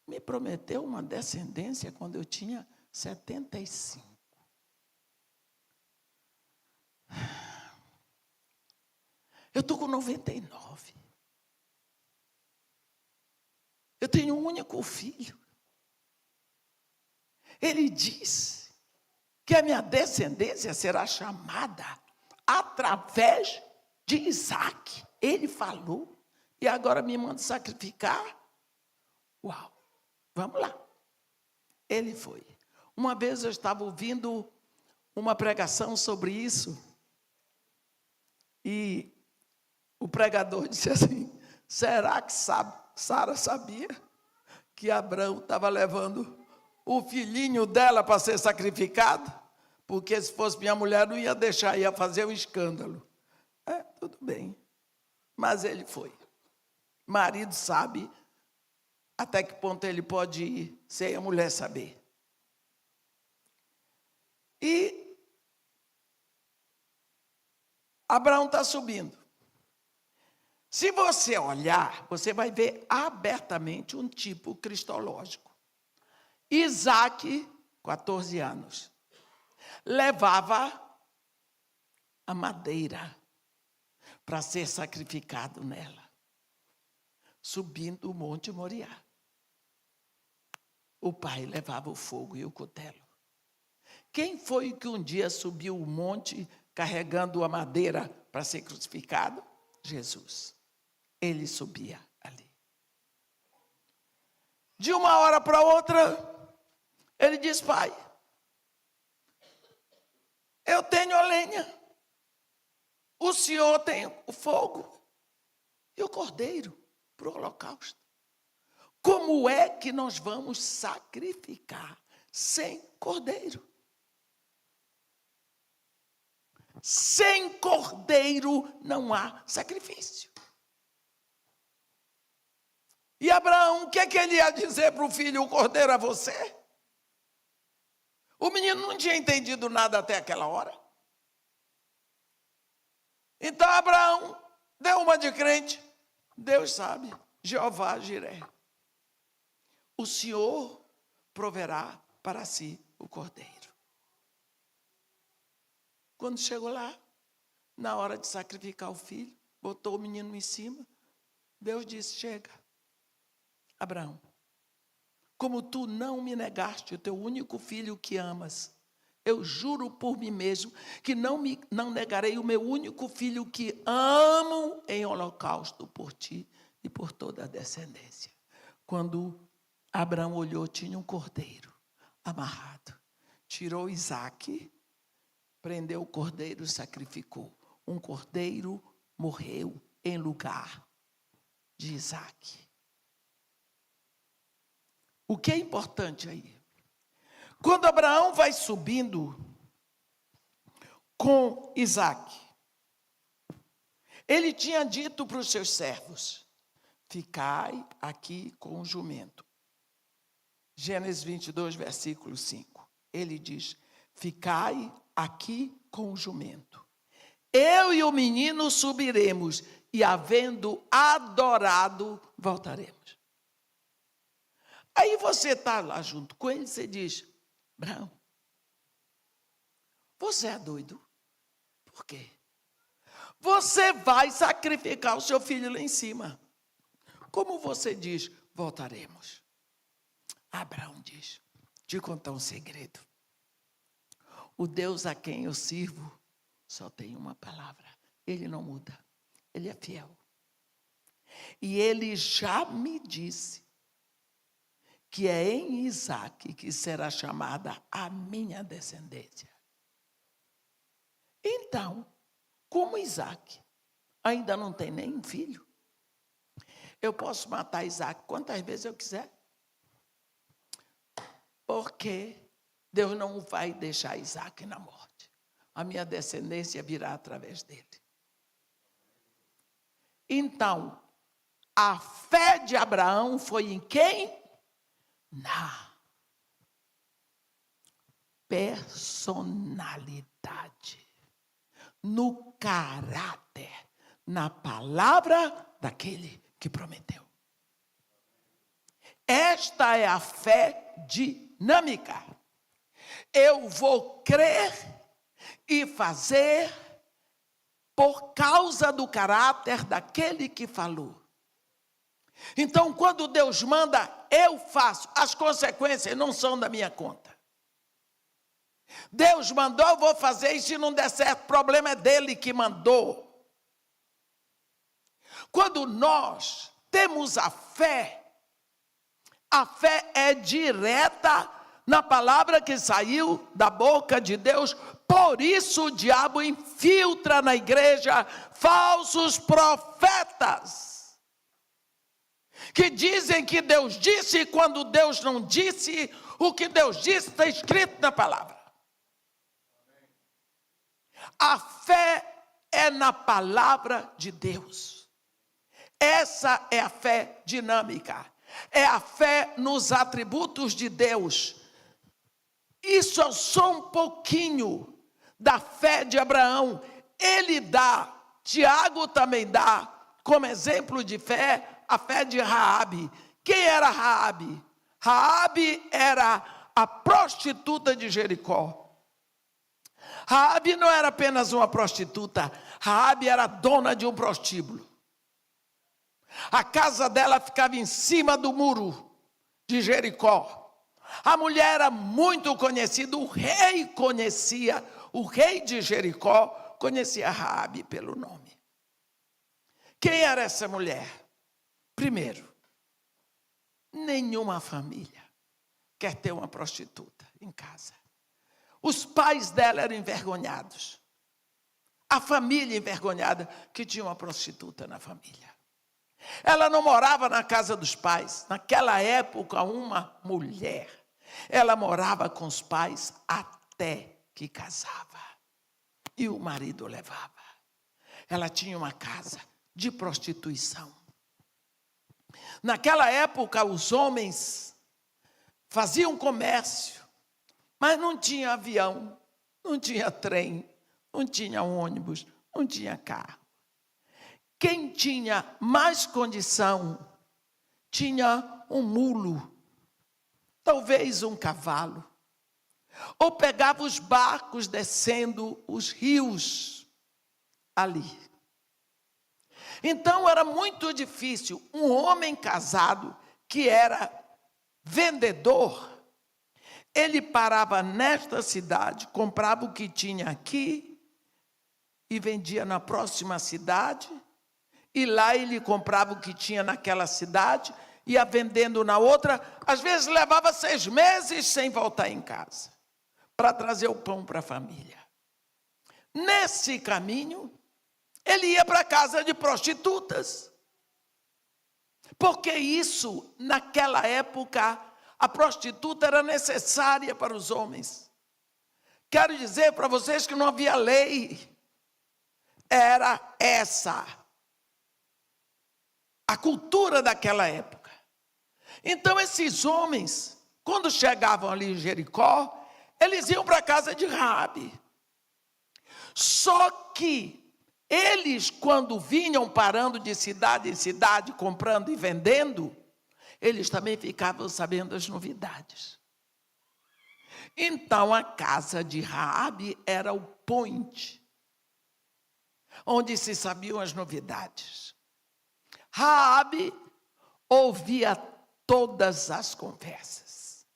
Me prometeu uma descendência quando eu tinha 75. Eu estou com 99. Eu tenho um único filho. Ele diz que a minha descendência será chamada através de Isaac. Ele falou. E agora me manda sacrificar. Uau, vamos lá. Ele foi. Uma vez eu estava ouvindo uma pregação sobre isso. E o pregador disse assim, será que Sara sabia que Abraão estava levando o filhinho dela para ser sacrificado? Porque se fosse minha mulher, não ia deixar, ia fazer um escândalo. Tudo bem. Mas ele foi. Marido sabe até que ponto ele pode ir sem a mulher saber. E Abraão está subindo. Se você olhar, você vai ver abertamente um tipo cristológico. Isaac, 14 anos, levava a madeira para ser sacrificado nela, subindo o Monte Moriá. O pai levava o fogo e o cutelo. Quem foi que um dia subiu o monte carregando a madeira para ser crucificado? Jesus. Ele subia ali. De uma hora para outra, ele diz, pai, eu tenho a lenha, o senhor tem o fogo e o cordeiro para o holocausto. Como é que nós vamos sacrificar sem cordeiro? Sem cordeiro não há sacrifício. E Abraão, o que é que ele ia dizer para o filho? O cordeiro é você? O menino não tinha entendido nada até aquela hora. Então Abraão deu uma de crente. Deus sabe, Jeová Jiré. O Senhor proverá para si o cordeiro. Quando chegou lá, na hora de sacrificar o filho, botou o menino em cima, Deus disse: chega, Abraão, como tu não me negaste o teu único filho que amas, eu juro por mim mesmo que não negarei o meu único filho que amo em holocausto por ti e por toda a descendência. Quando Abraão olhou, tinha um cordeiro amarrado. Tirou Isaque, prendeu o cordeiro e sacrificou. Um cordeiro morreu em lugar de Isaque. O que é importante aí? Quando Abraão vai subindo com Isaque, ele tinha dito para os seus servos: ficai aqui com o jumento. Gênesis 22, versículo 5. Ele diz: ficai aqui com o jumento. Eu e o menino subiremos, e havendo adorado, voltaremos. Aí você está lá junto com ele, você diz: Abraão, você é doido? Por quê? Você vai sacrificar o seu filho lá em cima. Como você diz, voltaremos? Abraão diz: te contar um segredo. O Deus a quem eu sirvo só tem uma palavra. Ele não muda. Ele é fiel. E ele já me disse que é em Isaque que será chamada a minha descendência. Então, como Isaque ainda não tem nem filho, eu posso matar Isaque quantas vezes eu quiser. Porque Deus não vai deixar Isaque na morte. A minha descendência virá através dele. Então, a fé de Abraão foi em quem? Na personalidade, no caráter, na palavra daquele que prometeu. Esta é a fé dinâmica. Eu vou crer e fazer por causa do caráter daquele que falou. Então, quando Deus manda, eu faço. As consequências não são da minha conta. Deus mandou, eu vou fazer, e se não der certo, o problema é dele que mandou. Quando nós temos a fé é direta na palavra que saiu da boca de Deus. Por isso o diabo infiltra na igreja falsos profetas que dizem que Deus disse, quando Deus não disse. O que Deus disse está escrito na palavra. A fé é na palavra de Deus. Essa é a fé dinâmica. É a fé nos atributos de Deus. Isso é só um pouquinho da fé de Abraão. Ele dá, Tiago também dá, como exemplo de fé, a fé de Raabe. Quem era Raabe? Raabe era a prostituta de Jericó. Raabe não era apenas uma prostituta. Raabe era dona de um prostíbulo. A casa dela ficava em cima do muro de Jericó. A mulher era muito conhecida, o rei conhecia, o rei de Jericó conhecia Raabe pelo nome. Quem era essa mulher? Primeiro, nenhuma família quer ter uma prostituta em casa. Os pais dela eram envergonhados. A família envergonhada que tinha uma prostituta na família. Ela não morava na casa dos pais. Naquela época, uma mulher, ela morava com os pais até que casava. e o marido levava. Ela tinha uma casa de prostituição. Naquela época, os homens faziam comércio, mas não tinha avião, não tinha trem, não tinha ônibus, não tinha carro. Quem tinha mais condição tinha um mulo, talvez um cavalo, ou pegava os barcos descendo os rios ali. Então era muito difícil. Um homem casado que era vendedor, ele parava nesta cidade, comprava o que tinha aqui e vendia na próxima cidade, e lá ele comprava o que tinha naquela cidade, ia vendendo na outra, às vezes levava 6 meses sem voltar em casa, para trazer o pão para a família. Nesse caminho, ele ia para a casa de prostitutas, porque isso, naquela época, a prostituta era necessária para os homens. Quero dizer para vocês que não havia lei, era essa a cultura daquela época. Então esses homens, quando chegavam ali em Jericó, eles iam para a casa de Raabe. Só que eles, quando vinham parando de cidade em cidade, comprando e vendendo, eles também ficavam sabendo das novidades. Então a casa de Raabe era o point, onde se sabiam as novidades. Raabe ouvia todas as conversas.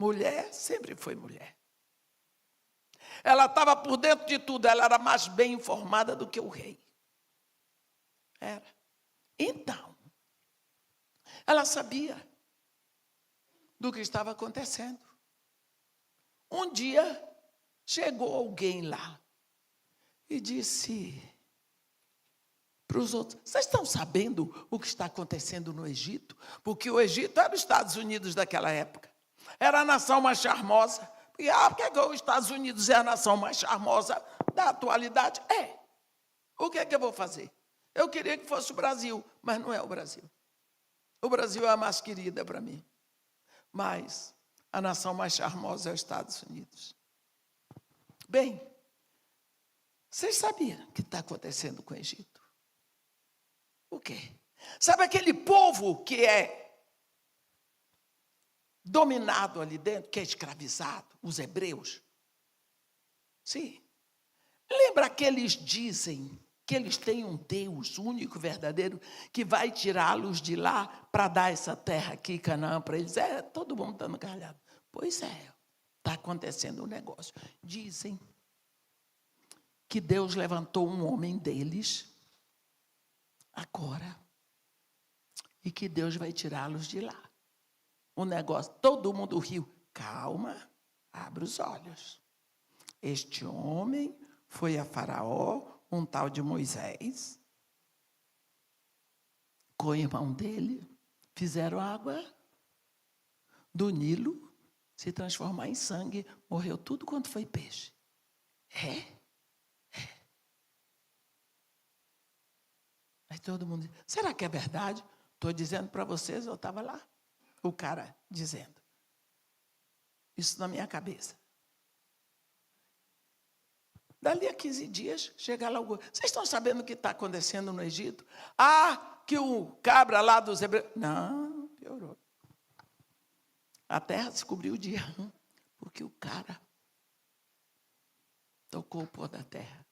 Mulher sempre foi mulher. Ela estava por dentro de tudo, ela era mais bem informada do que o rei. Era. Então, ela sabia do que estava acontecendo. Um dia, chegou alguém lá e disse para os outros: vocês estão sabendo o que está acontecendo no Egito? Porque o Egito era os Estados Unidos daquela época. Era a nação mais charmosa. E por que os Estados Unidos é a nação mais charmosa da atualidade? É. O que é que eu vou fazer? Eu queria que fosse o Brasil, mas não é o Brasil. O Brasil é a mais querida para mim. Mas a nação mais charmosa é os Estados Unidos. Bem, vocês sabiam o que está acontecendo com o Egito? O quê? Sabe aquele povo que é dominado ali dentro, que é escravizado, os hebreus? Sim. Lembra que eles dizem que eles têm um Deus único, verdadeiro, que vai tirá-los de lá para dar essa terra aqui, Canaã, para eles? Todo mundo está no gargalhado. Pois é, está acontecendo um negócio. Dizem que Deus levantou um homem deles agora e que Deus vai tirá-los de lá. Um negócio, todo mundo riu. Calma, abre os olhos. Este homem foi a Faraó, um tal de Moisés, com o irmão dele, fizeram água do Nilo se transformar em sangue, morreu tudo quanto foi peixe. Aí todo mundo diz: será que é verdade? Estou dizendo para vocês, eu estava lá. O cara dizendo isso na minha cabeça. Dali a 15 dias, chega lá o... Vocês estão sabendo o que está acontecendo no Egito? Que o cabra lá dos hebreus... Não, piorou. A terra se cobriu de rã, porque o cara tocou o pó da terra.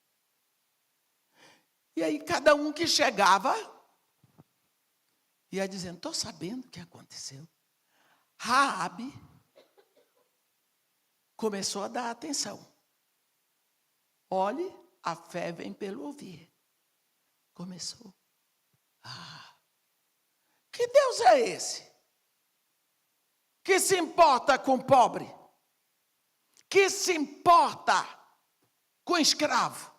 E aí cada um que chegava ia dizendo: estou sabendo o que aconteceu. Raabe começou a dar atenção. Olhe, a fé vem pelo ouvir. Começou. Que Deus é esse? Que se importa com o pobre? Que se importa com o escravo?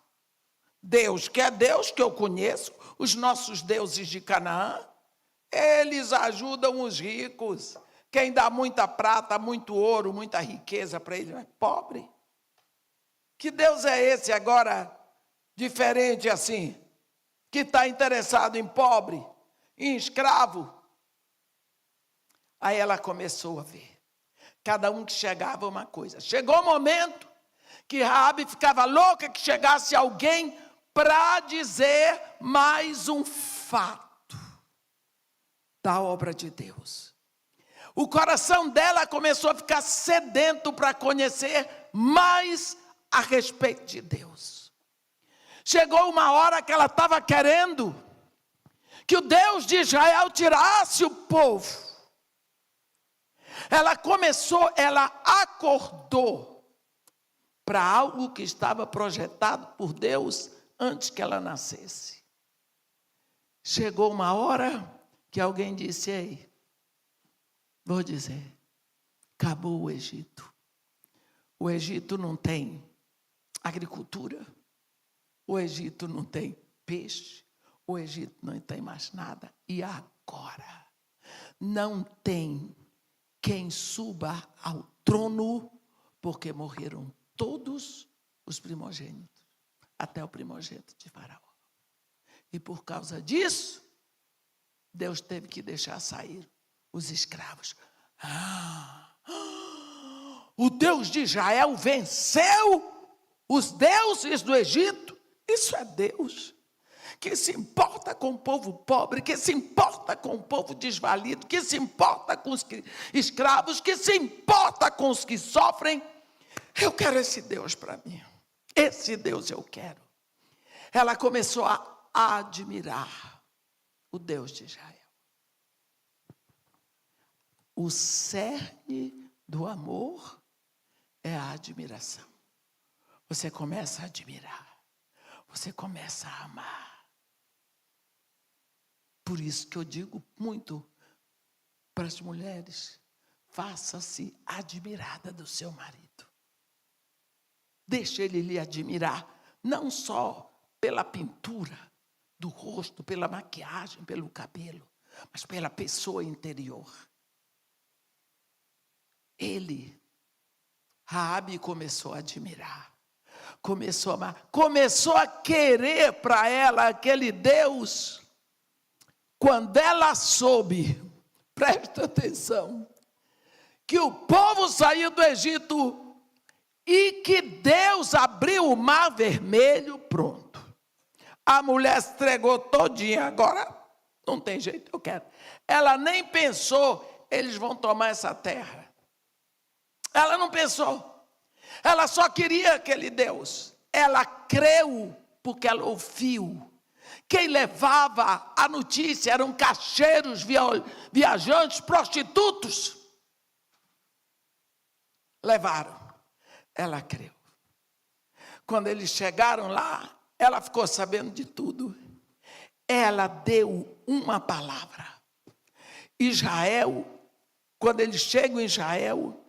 Deus, que é Deus que eu conheço, os nossos deuses de Canaã, eles ajudam os ricos. Quem dá muita prata, muito ouro, muita riqueza para ele é pobre. Que Deus é esse agora, diferente assim, que está interessado em pobre, em escravo? Aí ela começou a ver. Cada um que chegava uma coisa. Chegou o momento que Raabe ficava louca que chegasse alguém para dizer mais um fato da obra de Deus. O coração dela começou a ficar sedento para conhecer mais a respeito de Deus. Chegou uma hora que ela estava querendo que o Deus de Israel tirasse o povo. Ela acordou para algo que estava projetado por Deus antes que ela nascesse. Chegou uma hora que alguém disse: ei, vou dizer, acabou o Egito. O Egito não tem agricultura, o Egito não tem peixe, o Egito não tem mais nada. E agora não tem quem suba ao trono, porque morreram todos os primogênitos, até o primogênito de Faraó. E por causa disso, Deus teve que deixar sair os escravos. O Deus de Israel venceu os deuses do Egito. Isso é Deus que se importa com o povo pobre, que se importa com o povo desvalido, que se importa com os escravos, que se importa com os que sofrem. Eu quero esse Deus para mim. Esse Deus eu quero. Ela começou a admirar o Deus de Israel. O cerne do amor é a admiração. Você começa a admirar. Você começa a amar. Por isso que eu digo muito para as mulheres: faça-se admirada do seu marido. Deixe ele lhe admirar, não só pela pintura do rosto, pela maquiagem, pelo cabelo, mas pela pessoa interior. Raabe começou a admirar, começou a amar, começou a querer para ela aquele Deus. Quando ela soube, presta atenção, que o povo saiu do Egito e que Deus abriu o mar vermelho, pronto. A mulher se entregou todinha, agora não tem jeito, eu quero. Ela nem pensou, eles vão tomar essa terra. Ela não pensou. Ela só queria aquele Deus. Ela creu porque ela ouviu. Quem levava a notícia eram cacheiros, viajantes, prostitutos. Levaram. Ela creu. Quando eles chegaram lá, ela ficou sabendo de tudo. Ela deu uma palavra. Israel, quando eles chegam em Israel,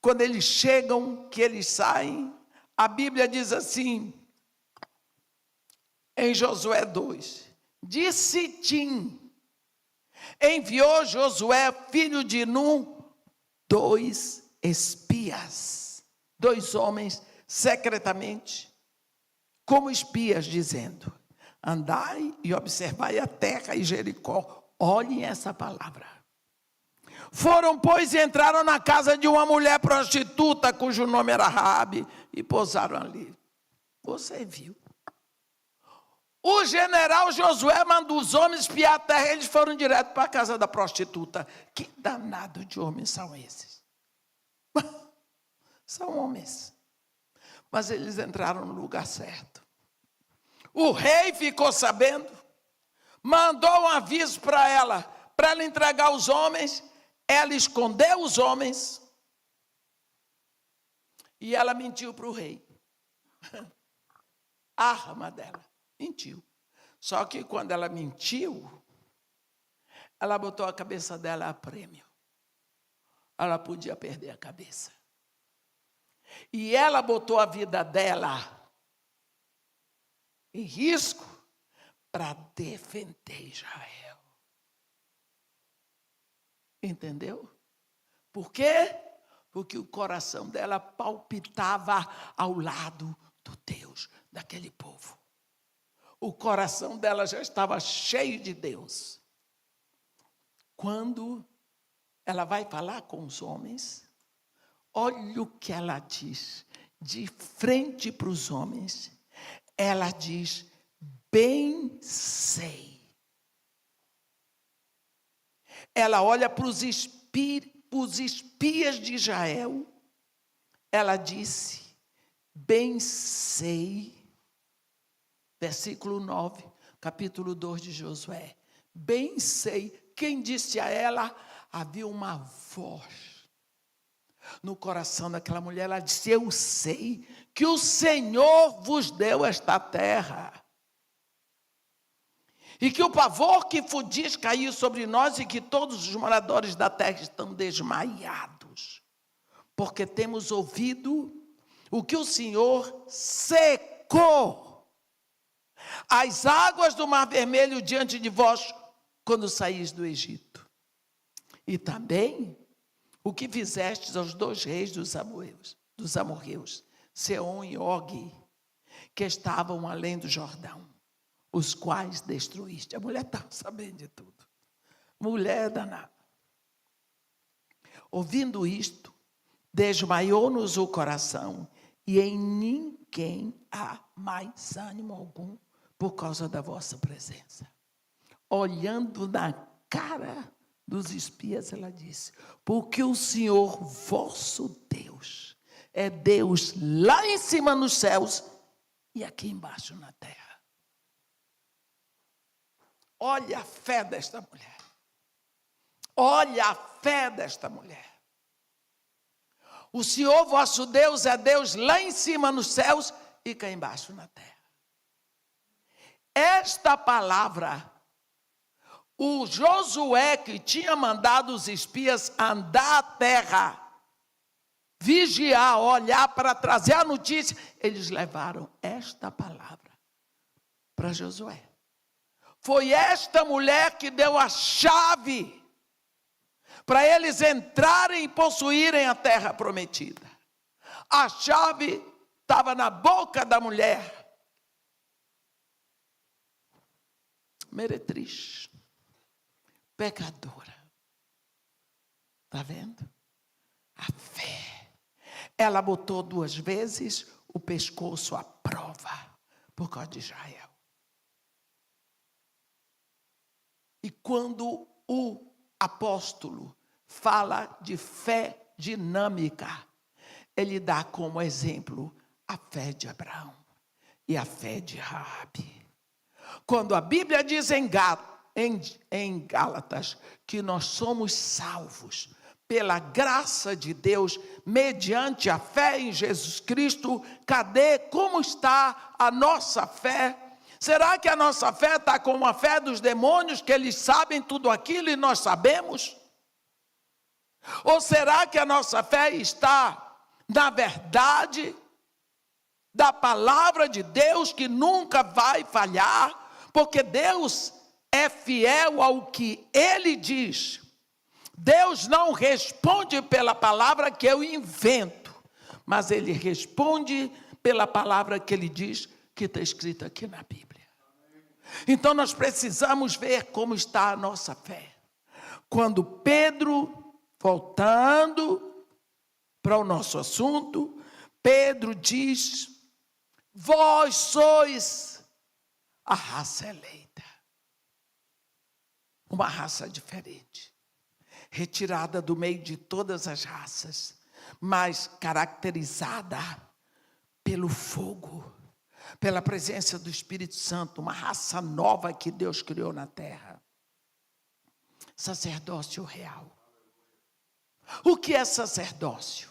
quando eles chegam, que eles saem, a Bíblia diz assim, em Josué 2, de Sitim, enviou Josué, filho de Nun, 2 espias, 2 homens, secretamente, como espias, dizendo: andai e observai a terra e Jericó. Olhem essa palavra. Foram, pois, e entraram na casa de uma mulher prostituta, cujo nome era Raabe, e pousaram ali. Você viu? O general Josué mandou os homens espiar a terra, eles foram direto para a casa da prostituta. Que danado de homens são esses? São homens. Mas eles entraram no lugar certo. O rei ficou sabendo, mandou um aviso para ela entregar os homens. Ela escondeu os homens e ela mentiu para o rei. A arma dela. Mentiu. Só que quando ela mentiu, ela botou a cabeça dela a prêmio. Ela podia perder a cabeça. E ela botou a vida dela em risco para defender Israel. Entendeu? Por quê? porque o coração dela palpitava ao lado do Deus daquele povo. O coração dela já estava cheio de Deus. Quando ela vai falar com os homens, olha o que ela diz, de frente para os homens. Ela diz: bem sei. Ela olha para os espias de Israel. Ela disse: bem sei. Versículo 9, capítulo 2 de Josué. Bem sei. Quem disse a ela? Havia uma voz no coração daquela mulher. Ela disse: eu sei que o Senhor vos deu esta terra, e que o pavor que fudis caiu sobre nós, e que todos os moradores da terra estão desmaiados, porque temos ouvido o que o Senhor secou as águas do Mar Vermelho diante de vós, quando saís do Egito. E também o que fizestes aos 2 reis dos amorreus, Seom e Og, que estavam além do Jordão, os quais destruíste. A mulher estava sabendo de tudo. Mulher danada. Ouvindo isto, desmaiou-nos o coração, e em ninguém há mais ânimo algum por causa da vossa presença. Olhando na cara dos espias, ela disse: porque o Senhor vosso Deus é Deus lá em cima nos céus e aqui embaixo na terra. Olha a fé desta mulher. Olha a fé desta mulher. O Senhor vosso Deus é Deus lá em cima nos céus e cá embaixo na terra. Esta palavra, o Josué, que tinha mandado os espias andar a terra, vigiar, olhar para trazer a notícia, eles levaram esta palavra para Josué. Foi esta mulher que deu a chave para eles entrarem e possuírem a terra prometida. A chave estava na boca da mulher. Meretriz, pecadora. Está vendo? A fé. Ela botou 2 vezes o pescoço à prova por causa de Israel. E quando o apóstolo fala de fé dinâmica, ele dá como exemplo a fé de Abraão e a fé de Raabe. Quando a Bíblia diz em Gálatas que nós somos salvos pela graça de Deus, mediante a fé em Jesus Cristo, cadê, como está a nossa fé? Será que a nossa fé está como a fé dos demônios, que eles sabem tudo aquilo e nós sabemos? Ou será que a nossa fé está na verdade da palavra de Deus, que nunca vai falhar, porque Deus é fiel ao que Ele diz. Deus não responde pela palavra que eu invento, mas Ele responde pela palavra que Ele diz, que está escrita aqui na Bíblia. Então nós precisamos ver como está a nossa fé. Quando Pedro, voltando para o nosso assunto, Pedro diz: vós sois a raça eleita, uma raça diferente, retirada do meio de todas as raças, mas caracterizada pelo fogo, pela presença do Espírito Santo, uma raça nova que Deus criou na terra. Sacerdócio real. O que é sacerdócio?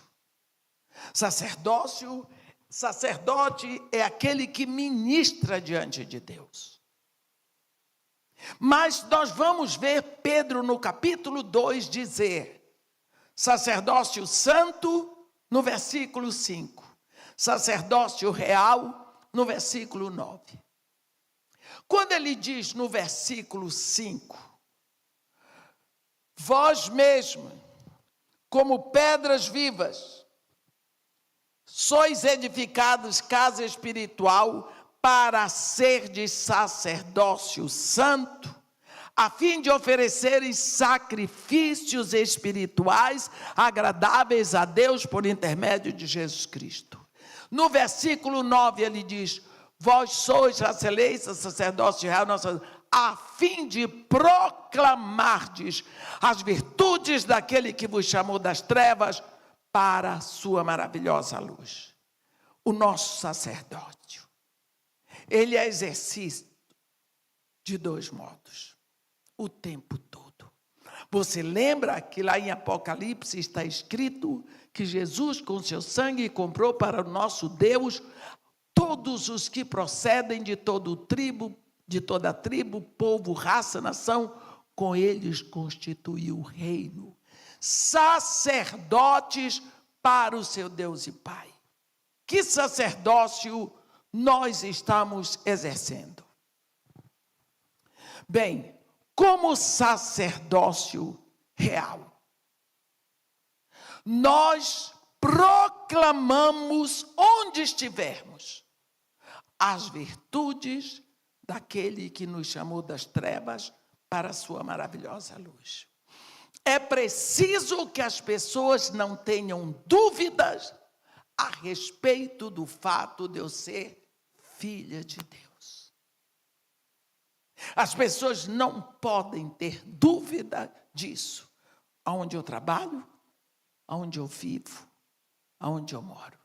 Sacerdote é aquele que ministra diante de Deus. Mas nós vamos ver Pedro no capítulo 2 dizer: sacerdócio santo, no versículo 5. Sacerdócio real, no versículo 9. Quando ele diz no versículo 5: vós mesmos, como pedras vivas, sois edificados casa espiritual para ser de sacerdócio santo, a fim de oferecerem sacrifícios espirituais agradáveis a Deus por intermédio de Jesus Cristo. No versículo 9 ele diz: vós sois a excelência, sacerdócio real, a fim de proclamardes as virtudes daquele que vos chamou das trevas para a sua maravilhosa luz. O nosso sacerdócio, ele é exercido de dois modos, o tempo todo. Você lembra que lá em Apocalipse está escrito que Jesus com seu sangue comprou para o nosso Deus todos os que procedem de toda tribo, povo, raça, nação, com eles constituiu o reino, sacerdotes para o seu Deus e Pai. Que sacerdócio nós estamos exercendo? Bem, como sacerdócio real, nós proclamamos onde estivermos as virtudes daquele que nos chamou das trevas para a sua maravilhosa luz. É preciso que as pessoas não tenham dúvidas a respeito do fato de eu ser filha de Deus. As pessoas não podem ter dúvida disso. Aonde eu trabalho, aonde eu vivo, aonde eu moro.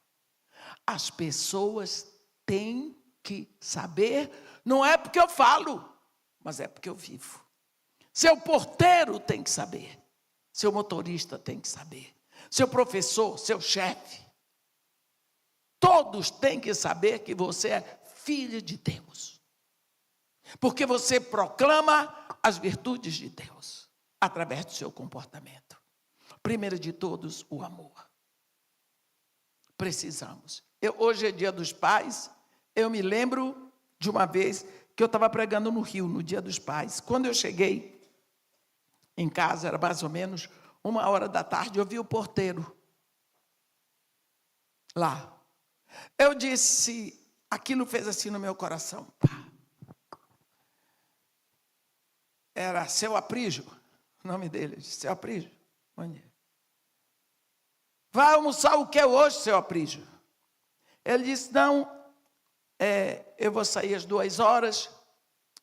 As pessoas têm que saber, não é porque eu falo, mas é porque eu vivo. Seu porteiro tem que saber, seu motorista tem que saber, seu professor, seu chefe. Todos têm que saber que você é filha de Deus. Porque você proclama as virtudes de Deus através do seu comportamento. Primeiro de todos, o amor. Precisamos. Hoje é dia dos pais. Eu me lembro de uma vez que eu estava pregando no Rio, no dia dos pais. Quando eu cheguei em casa, era mais ou menos 1h da tarde, eu vi o porteiro lá. Eu disse, aquilo fez assim no meu coração. Era seu Aprígio, o nome dele. Eu disse, seu Aprígio, bom dia. Vai almoçar o que hoje, seu Aprígio? Ele disse, não, eu vou sair às 2h,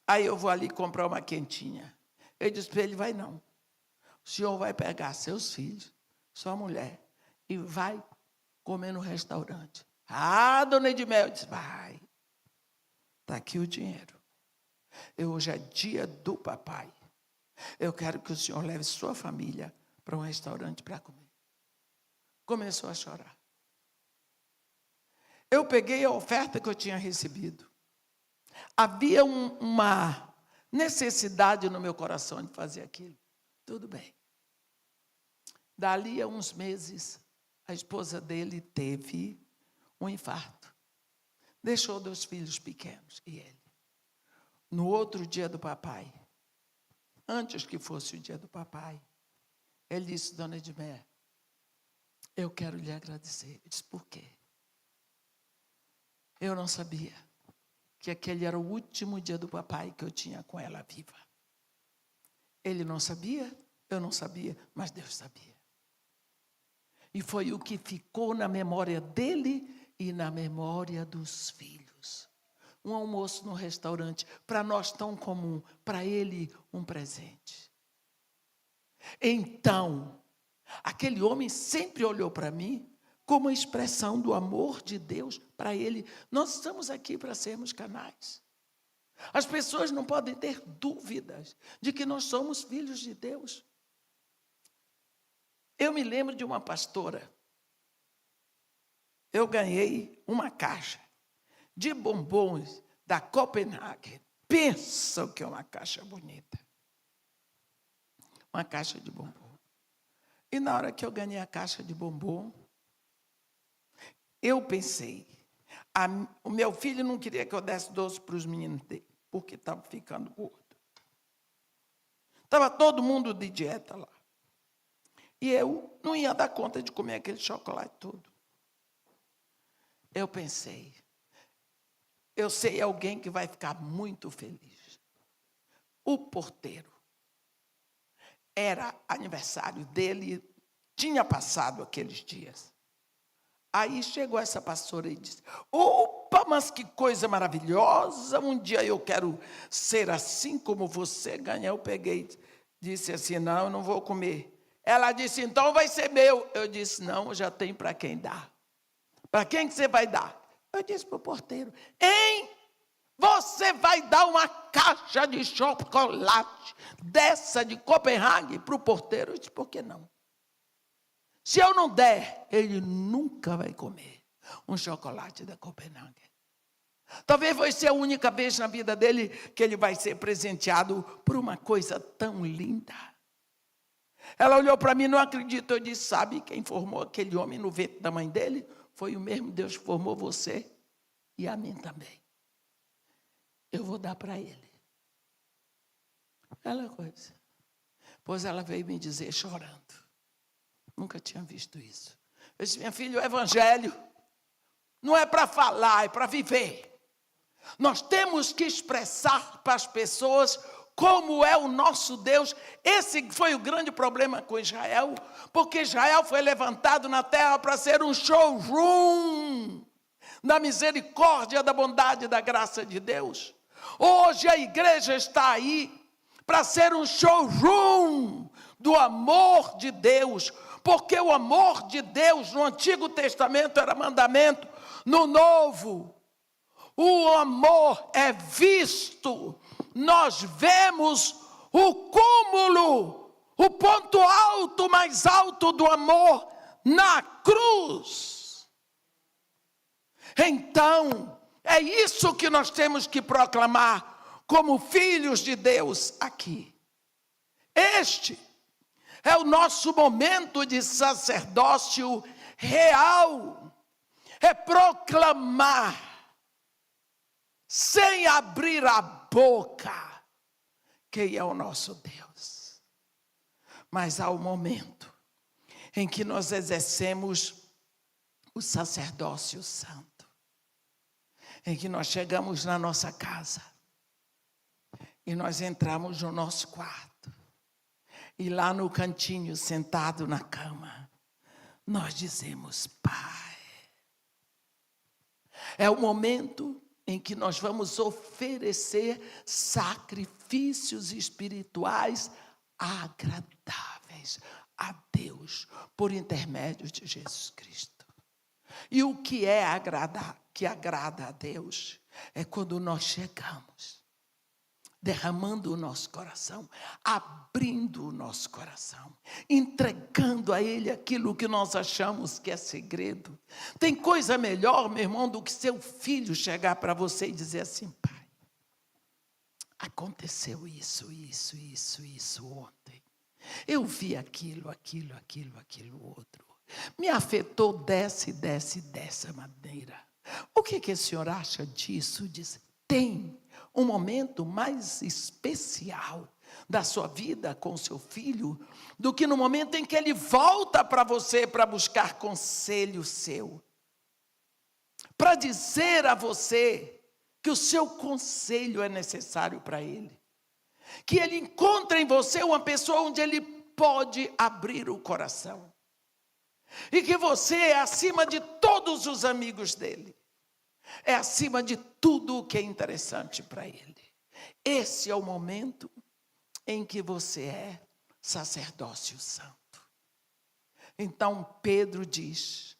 aí eu vou ali comprar uma quentinha. Eu disse para ele, vai não. O senhor vai pegar seus filhos, sua mulher, e vai comer no restaurante. Ah, dona Edmel, eu disse, vai. Está aqui o dinheiro. Hoje é dia do papai. Eu quero que o senhor leve sua família para um restaurante para comer. Começou a chorar. Eu peguei a oferta que eu tinha recebido. Havia uma necessidade no meu coração de fazer aquilo. Tudo bem. Dali a uns meses, a esposa dele teve um infarto. Deixou 2 filhos pequenos e ele. No outro dia do papai, antes que fosse o dia do papai, ele disse, dona Edmé, eu quero lhe agradecer. Eu disse, por quê? Eu não sabia que aquele era o último dia do papai que eu tinha com ela viva. Ele não sabia, eu não sabia, mas Deus sabia. E foi o que ficou na memória dele e na memória dos filhos. Um almoço no restaurante, para nós tão comum, para ele um presente. Então, aquele homem sempre olhou para mim como expressão do amor de Deus para ele. Nós estamos aqui para sermos canais. As pessoas não podem ter dúvidas de que nós somos filhos de Deus. Eu me lembro de uma pastora. Eu ganhei uma caixa de bombons da Copenhagen. Pensa o que é uma caixa bonita. Uma caixa de bombom. E na hora que eu ganhei a caixa de bombom, eu pensei, o meu filho não queria que eu desse doce para os meninos dele, porque estava ficando gordo. Estava todo mundo de dieta lá. E eu não ia dar conta de comer aquele chocolate todo. Eu pensei, eu sei alguém que vai ficar muito feliz. O porteiro. Era aniversário dele, tinha passado aqueles dias. Aí chegou essa pastora e disse, opa, mas que coisa maravilhosa, um dia eu quero ser assim como você. Eu peguei, disse assim, não, eu não vou comer. Ela disse, então vai ser meu. Eu disse, não, eu já tenho para quem dar. Para quem que você vai dar? Eu disse para o porteiro, hein? Você vai dar uma caixa de chocolate dessa de Copenhague para o porteiro? Eu disse, por que não? Se eu não der, ele nunca vai comer um chocolate da Copenhague. Talvez vai ser a única vez na vida dele que ele vai ser presenteado por uma coisa tão linda. Ela olhou para mim, não acredito. Eu disse, sabe quem formou aquele homem no ventre da mãe dele? Foi o mesmo Deus que formou você e a mim também. Eu vou dar para ele. Aquela coisa. Pois ela veio me dizer chorando. Nunca tinha visto isso. Eu disse, minha filha, o evangelho não é para falar, é para viver. Nós temos que expressar para as pessoas como é o nosso Deus. Esse foi o grande problema com Israel, porque Israel foi levantado na terra para ser um showroom da misericórdia, da bondade e da graça de Deus. Hoje a igreja está aí para ser um showroom do amor de Deus, porque o amor de Deus no Antigo Testamento era mandamento, no Novo o amor é visto, nós vemos o cúmulo, o ponto alto, mais alto do amor na cruz. Então, é isso que nós temos que proclamar como filhos de Deus aqui. Este é o nosso momento de sacerdócio real, é proclamar, sem abrir a boca, quem é o nosso Deus. Mas há um momento em que nós exercemos o sacerdócio santo, em que nós chegamos na nossa casa, e nós entramos no nosso quarto, e lá no cantinho, sentado na cama, nós dizemos, Pai. É o momento em que nós vamos oferecer sacrifícios espirituais agradáveis a Deus, por intermédio de Jesus Cristo. E o que é que agrada a Deus é quando nós chegamos, derramando o nosso coração, abrindo o nosso coração, entregando a Ele aquilo que nós achamos que é segredo. Tem coisa melhor, meu irmão, do que seu filho chegar para você e dizer assim, pai, aconteceu isso ontem. Eu vi aquilo outro. Me afetou dessa maneira. O que o senhor acha disso? Diz, tem um momento mais especial da sua vida com seu filho do que no momento em que ele volta para você para buscar conselho seu, para dizer a você que o seu conselho é necessário para ele, que ele encontra em você uma pessoa onde ele pode abrir o coração, e que você é acima de todos os amigos dele, é acima de tudo o que é interessante para ele. Esse é o momento em que você é sacerdócio santo. Então Pedro diz,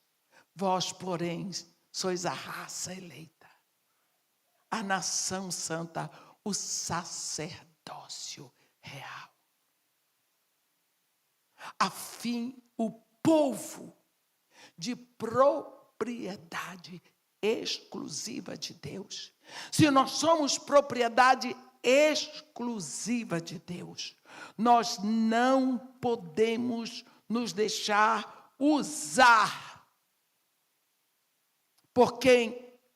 vós, porém, sois a raça eleita, a nação santa, o sacerdócio real, a fim o povo de propriedade exclusiva de Deus. Se nós somos propriedade exclusiva de Deus, nós não podemos nos deixar usar por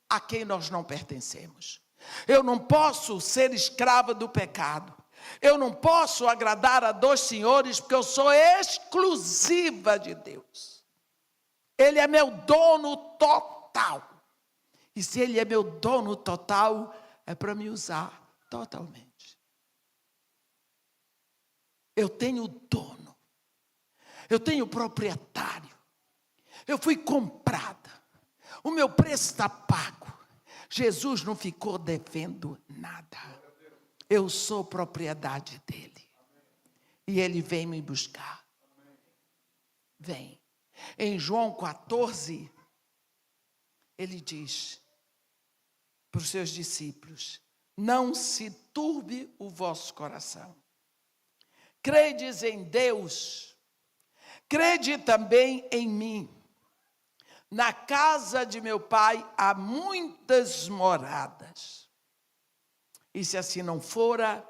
a quem nós não pertencemos. Eu não posso ser escrava do pecado. Eu não posso agradar a dois senhores, porque eu sou exclusiva de Deus. Ele é meu dono total. E se Ele é meu dono total, é para me usar totalmente. Eu tenho dono. Eu tenho proprietário. Eu fui comprada. O meu preço está pago. Jesus não ficou devendo nada. Eu sou propriedade dele. E ele vem me buscar. Vem. Em João 14, ele diz para os seus discípulos: não se turbe o vosso coração. Credes em Deus, crede também em mim. Na casa de meu pai há muitas moradas. E se assim não fora,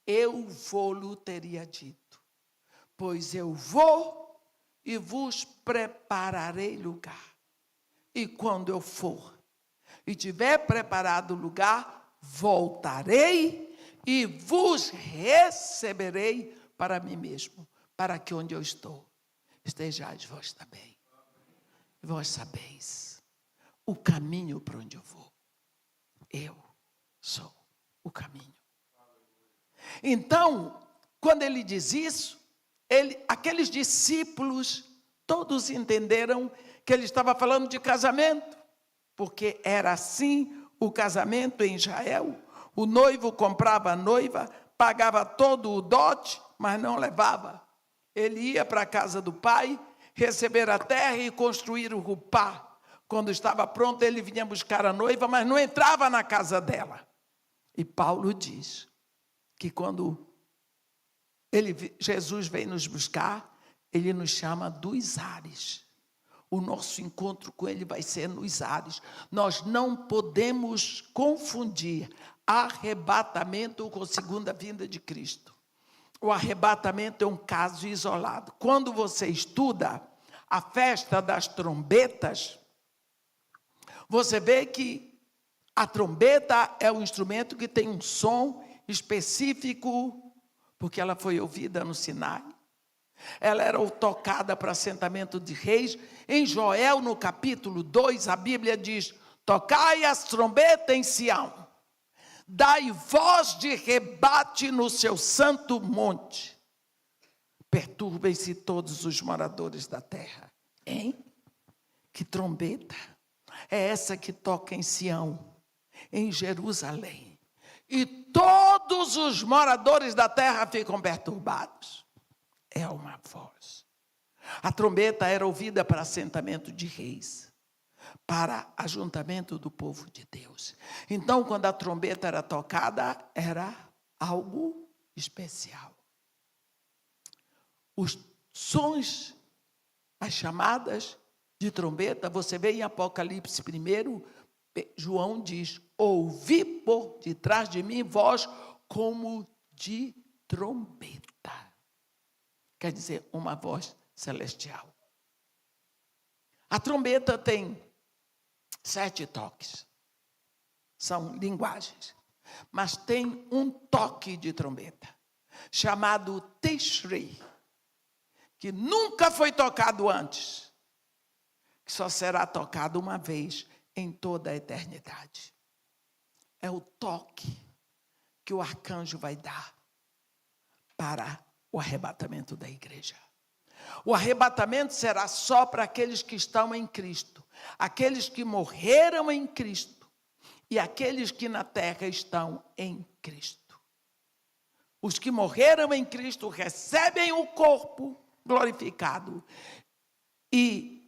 eu vou-lhe teria dito. Pois eu vou e vos prepararei lugar. E quando eu for e tiver preparado o lugar, voltarei e vos receberei para mim mesmo, para que onde eu estou, estejais vós também. Vós sabeis o caminho para onde eu vou. Eu sou o caminho. Então, quando ele diz isso, aqueles discípulos todos entenderam que ele estava falando de casamento, porque era assim o casamento em Israel. O noivo comprava a noiva, pagava todo o dote, mas não levava. Ele ia para a casa do pai, receber a terra e construir o rupá. Quando estava pronto, ele vinha buscar a noiva, mas não entrava na casa dela. E Paulo diz que quando Jesus vem nos buscar, ele nos chama dos ares. O nosso encontro com ele vai ser nos ares. Nós não podemos confundir arrebatamento com segunda vinda de Cristo. O arrebatamento é um caso isolado. Quando você estuda a festa das trombetas, você vê que a trombeta é um instrumento que tem um som específico, porque ela foi ouvida no Sinai. Ela era tocada para assentamento de reis. Em Joel, no capítulo 2, a Bíblia diz: tocai as trombetas em Sião, dai voz de rebate no seu santo monte. Perturbem-se todos os moradores da terra. Hein? Que trombeta é essa que toca em Sião, em Jerusalém? E todos os moradores da terra ficam perturbados. É uma voz. A trombeta era ouvida para assentamento de reis, para ajuntamento do povo de Deus. Então, quando a trombeta era tocada, era algo especial. Os sons, as chamadas de trombeta, você vê em Apocalipse 1, João diz: ouvi por detrás de mim voz como de trombeta. Quer dizer, uma voz celestial. A trombeta tem 7 toques. São linguagens. Mas tem um toque de trombeta, chamado Tishrei, que nunca foi tocado antes, que só será tocado uma vez em toda a eternidade. É o toque que o arcanjo vai dar para o arrebatamento da igreja. O arrebatamento será só para aqueles que estão em Cristo, aqueles que morreram em Cristo e aqueles que na terra estão em Cristo. Os que morreram em Cristo recebem o corpo glorificado e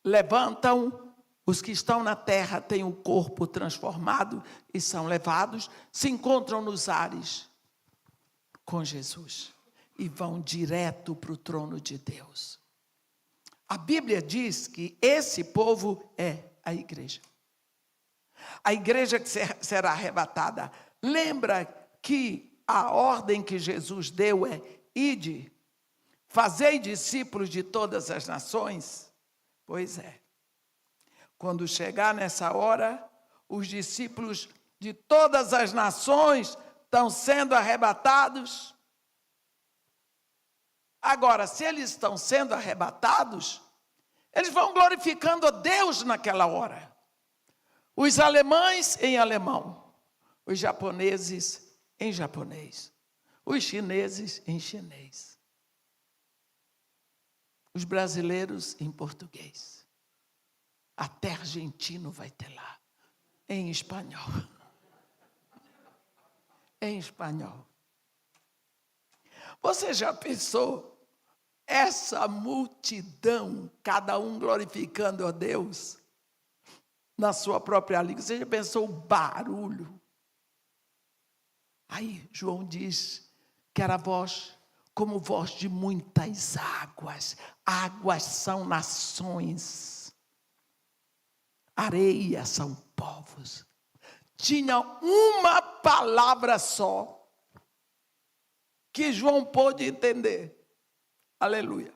levantam. Os que estão na terra têm o corpo transformado e são levados, se encontram nos ares com Jesus e vão direto para o trono de Deus. A Bíblia diz que esse povo é a igreja. A igreja que será arrebatada. Lembra que a ordem que Jesus deu é: ide, fazei discípulos de todas as nações? Pois é. Quando chegar nessa hora, os discípulos de todas as nações estão sendo arrebatados. Agora, se eles estão sendo arrebatados, eles vão glorificando a Deus naquela hora. Os alemães em alemão, os japoneses em japonês, os chineses em chinês, os brasileiros em português. Até argentino vai ter lá, em espanhol. Em espanhol. Você já pensou essa multidão, cada um glorificando a Deus na sua própria língua? Você já pensou o barulho? Aí João diz que era voz como voz de muitas águas. Águas são nações, areia são povos. Tinha uma palavra só que João pôde entender. Aleluia.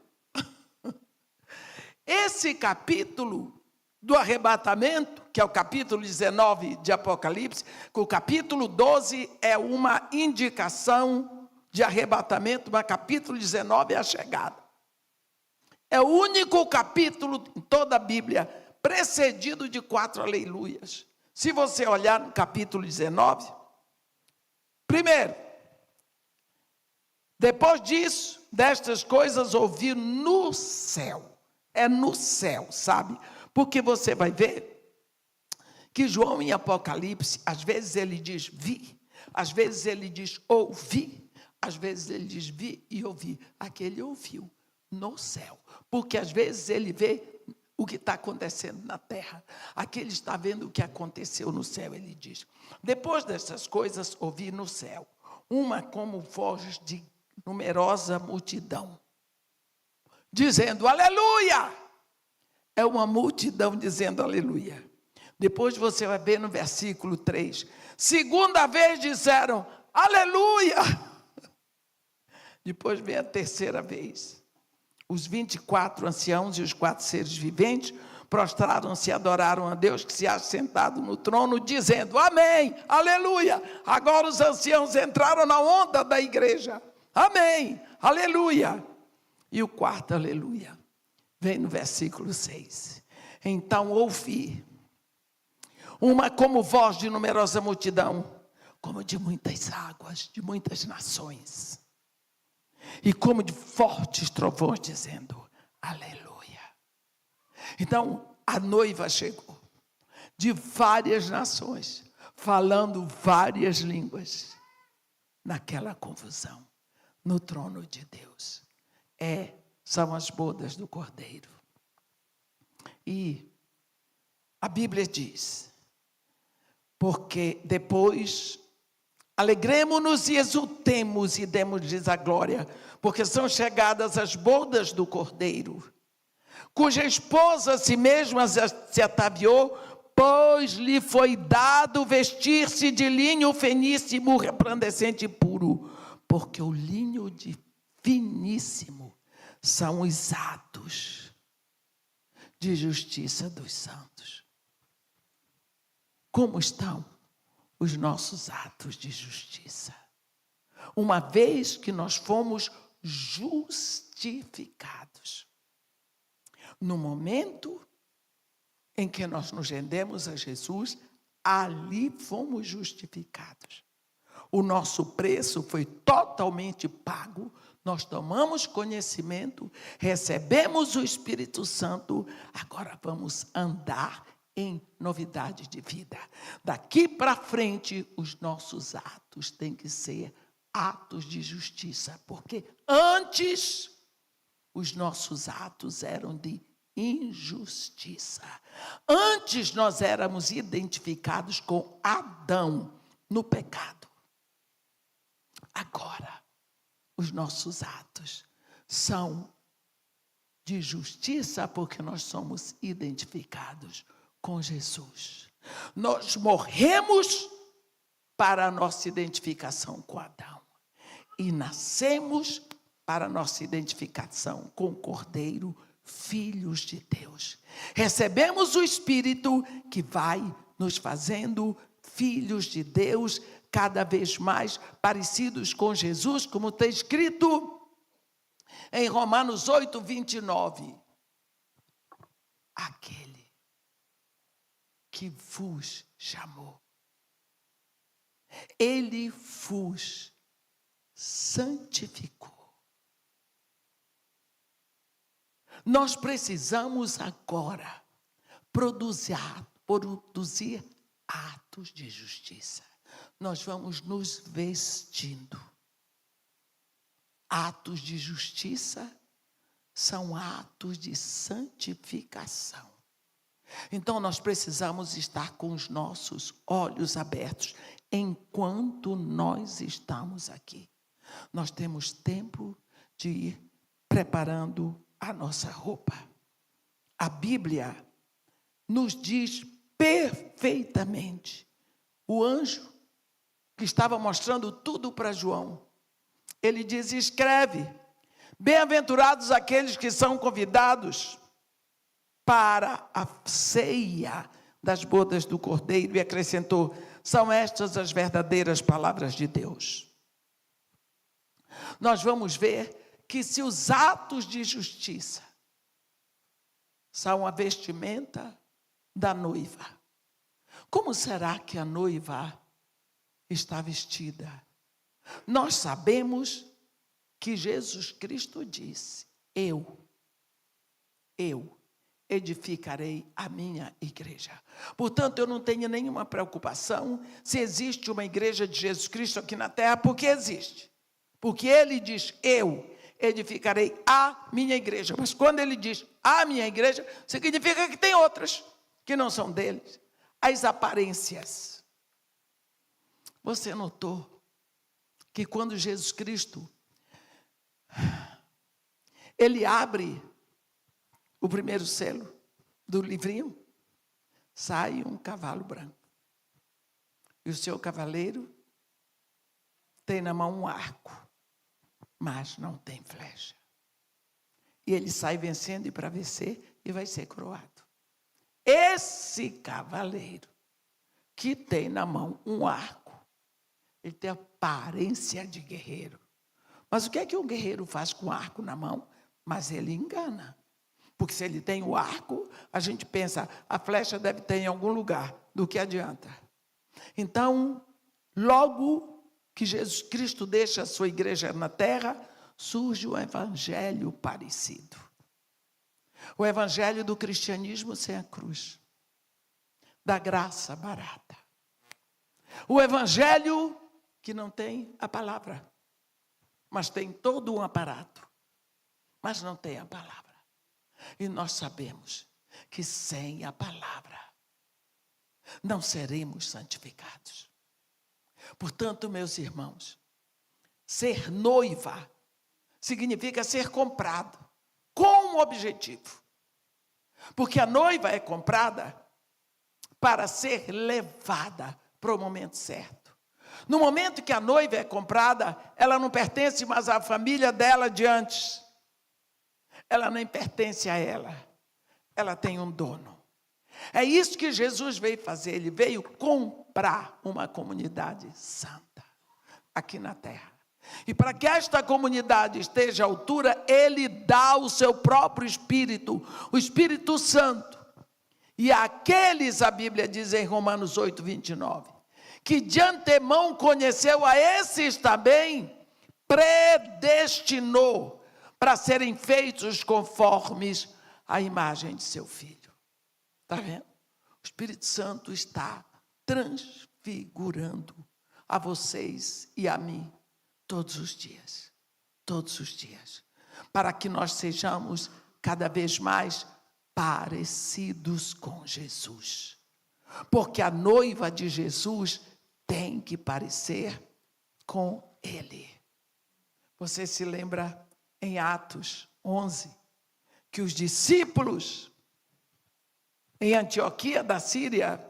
Esse capítulo do arrebatamento, que é o capítulo 19 de Apocalipse, que o capítulo 12 é uma indicação de arrebatamento, mas capítulo 19 é a chegada. É o único capítulo em toda a Bíblia precedido de 4 aleluias. Se você olhar no capítulo 19, primeiro, depois disso, destas coisas, ouvi no céu. É no céu, sabe? Porque você vai ver que João em Apocalipse, às vezes ele diz vi, às vezes ele diz ouvi, às vezes ele diz vi e ouvi. Aqui ele ouviu no céu, porque às vezes ele vê o que está acontecendo na terra. Aqui ele está vendo o que aconteceu no céu, ele diz. Depois dessas coisas, ouvi no céu uma como voz de numerosa multidão, dizendo aleluia. É uma multidão dizendo aleluia. Depois você vai ver no versículo 3. Segunda vez disseram aleluia. Depois vem a terceira vez. Os 24 anciãos e os 4 seres viventes prostraram-se e adoraram a Deus que se acha sentado no trono, dizendo amém, aleluia. Agora os anciãos entraram na onda da igreja. Amém, aleluia. E o quarto aleluia vem no versículo 6. Então ouvi uma como voz de numerosa multidão, como de muitas águas, de muitas nações, e como de fortes trovões, dizendo aleluia. Então a noiva chegou, de várias nações, falando várias línguas, naquela confusão, no trono de Deus. São as bodas do Cordeiro. E a Bíblia diz, porque depois alegremo-nos e exultemos e demos-lhes a glória, porque são chegadas as bodas do Cordeiro, cuja esposa si mesma se ataviou, pois lhe foi dado vestir-se de linho finíssimo, resplandecente e puro, porque o linho de finíssimo são os atos de justiça dos santos. Como estão os nossos atos de justiça? Uma vez que nós fomos justificados. No momento em que nós nos rendemos a Jesus, ali fomos justificados. O nosso preço foi totalmente pago. Nós tomamos conhecimento, recebemos o Espírito Santo, agora vamos andar em novidade de vida. Daqui para frente, os nossos atos têm que ser atos de justiça, porque antes os nossos atos eram de injustiça. Antes nós éramos identificados com Adão no pecado. Agora, os nossos atos são de justiça porque nós somos identificados com Jesus. Nós morremos para a nossa identificação com Adão e nascemos para a nossa identificação com o Cordeiro, filhos de Deus. Recebemos o Espírito que vai nos fazendo filhos de Deus cada vez mais parecidos com Jesus, como está escrito em Romanos 8, 29. Aquele que vos chamou, ele vos santificou. Nós precisamos agora produzir atos de justiça. Nós vamos nos vestindo. Atos de justiça são atos de santificação. Então, nós precisamos estar com os nossos olhos abertos enquanto nós estamos aqui. Nós temos tempo de ir preparando a nossa roupa. A Bíblia nos diz perfeitamente. O anjo que estava mostrando tudo para João, ele diz: escreve, bem-aventurados aqueles que são convidados para a ceia das bodas do Cordeiro, e acrescentou: são estas as verdadeiras palavras de Deus. Nós vamos ver que se os atos de justiça são a vestimenta da noiva, como será que a noiva está vestida? Nós sabemos que Jesus Cristo disse: eu edificarei a minha igreja. Portanto, eu não tenho nenhuma preocupação se existe uma igreja de Jesus Cristo aqui na terra, porque existe. Porque ele diz: eu edificarei a minha igreja. Mas quando ele diz a minha igreja, significa que tem outras que não são deles. As aparências. Você notou que quando Jesus Cristo, ele abre o primeiro selo do livrinho, sai um cavalo branco. E o seu cavaleiro tem na mão um arco, mas não tem flecha. E ele sai vencendo e para vencer, e vai ser coroado. Esse cavaleiro que tem na mão um arco, ele tem a aparência de guerreiro. Mas o que é que um guerreiro faz com arco na mão? Mas ele engana. Porque se ele tem o arco, a gente pensa, a flecha deve ter em algum lugar. Do que adianta? Então, logo que Jesus Cristo deixa a sua igreja na terra, surge um evangelho parecido. O evangelho do cristianismo sem a cruz. Da graça barata. O evangelho que não tem a palavra, mas tem todo um aparato, mas não tem a palavra. E nós sabemos que sem a palavra não seremos santificados. Portanto, meus irmãos, ser noiva significa ser comprado com um objetivo. Porque a noiva é comprada para ser levada para o momento certo. No momento que a noiva é comprada, ela não pertence mais à família dela de antes. Ela nem pertence a ela. Ela tem um dono. É isso que Jesus veio fazer. Ele veio comprar uma comunidade santa aqui na terra. E para que esta comunidade esteja à altura, ele dá o seu próprio Espírito, o Espírito Santo. E aqueles, a Bíblia diz em Romanos 8, 29, que de antemão conheceu, a esses também predestinou para serem feitos conformes à imagem de seu Filho. Está vendo? O Espírito Santo está transfigurando a vocês e a mim todos os dias, para que nós sejamos cada vez mais parecidos com Jesus. Porque a noiva de Jesus tem que parecer com ele. Você se lembra em Atos 11, que os discípulos em Antioquia da Síria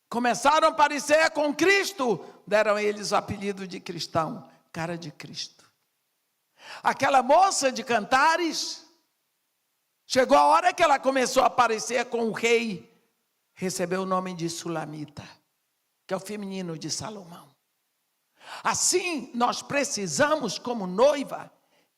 começaram a parecer com Cristo, deram eles o apelido de cristão, cara de Cristo. Aquela moça de Cantares, chegou a hora que ela começou a parecer com o rei, recebeu o nome de Sulamita, que é o feminino de Salomão. Assim, nós precisamos, como noiva,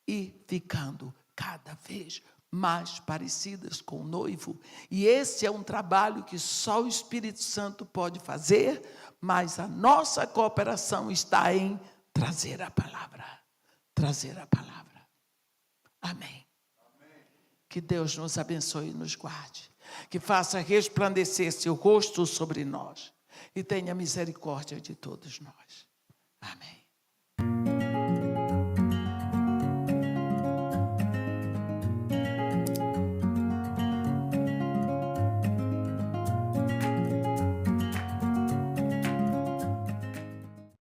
ir ficando cada vez mais parecidas com o noivo. E esse é um trabalho que só o Espírito Santo pode fazer, mas a nossa cooperação está em trazer a palavra. Trazer a palavra. Amém. Que Deus nos abençoe e nos guarde. Que faça resplandecer seu rosto sobre nós. E tenha misericórdia de todos nós.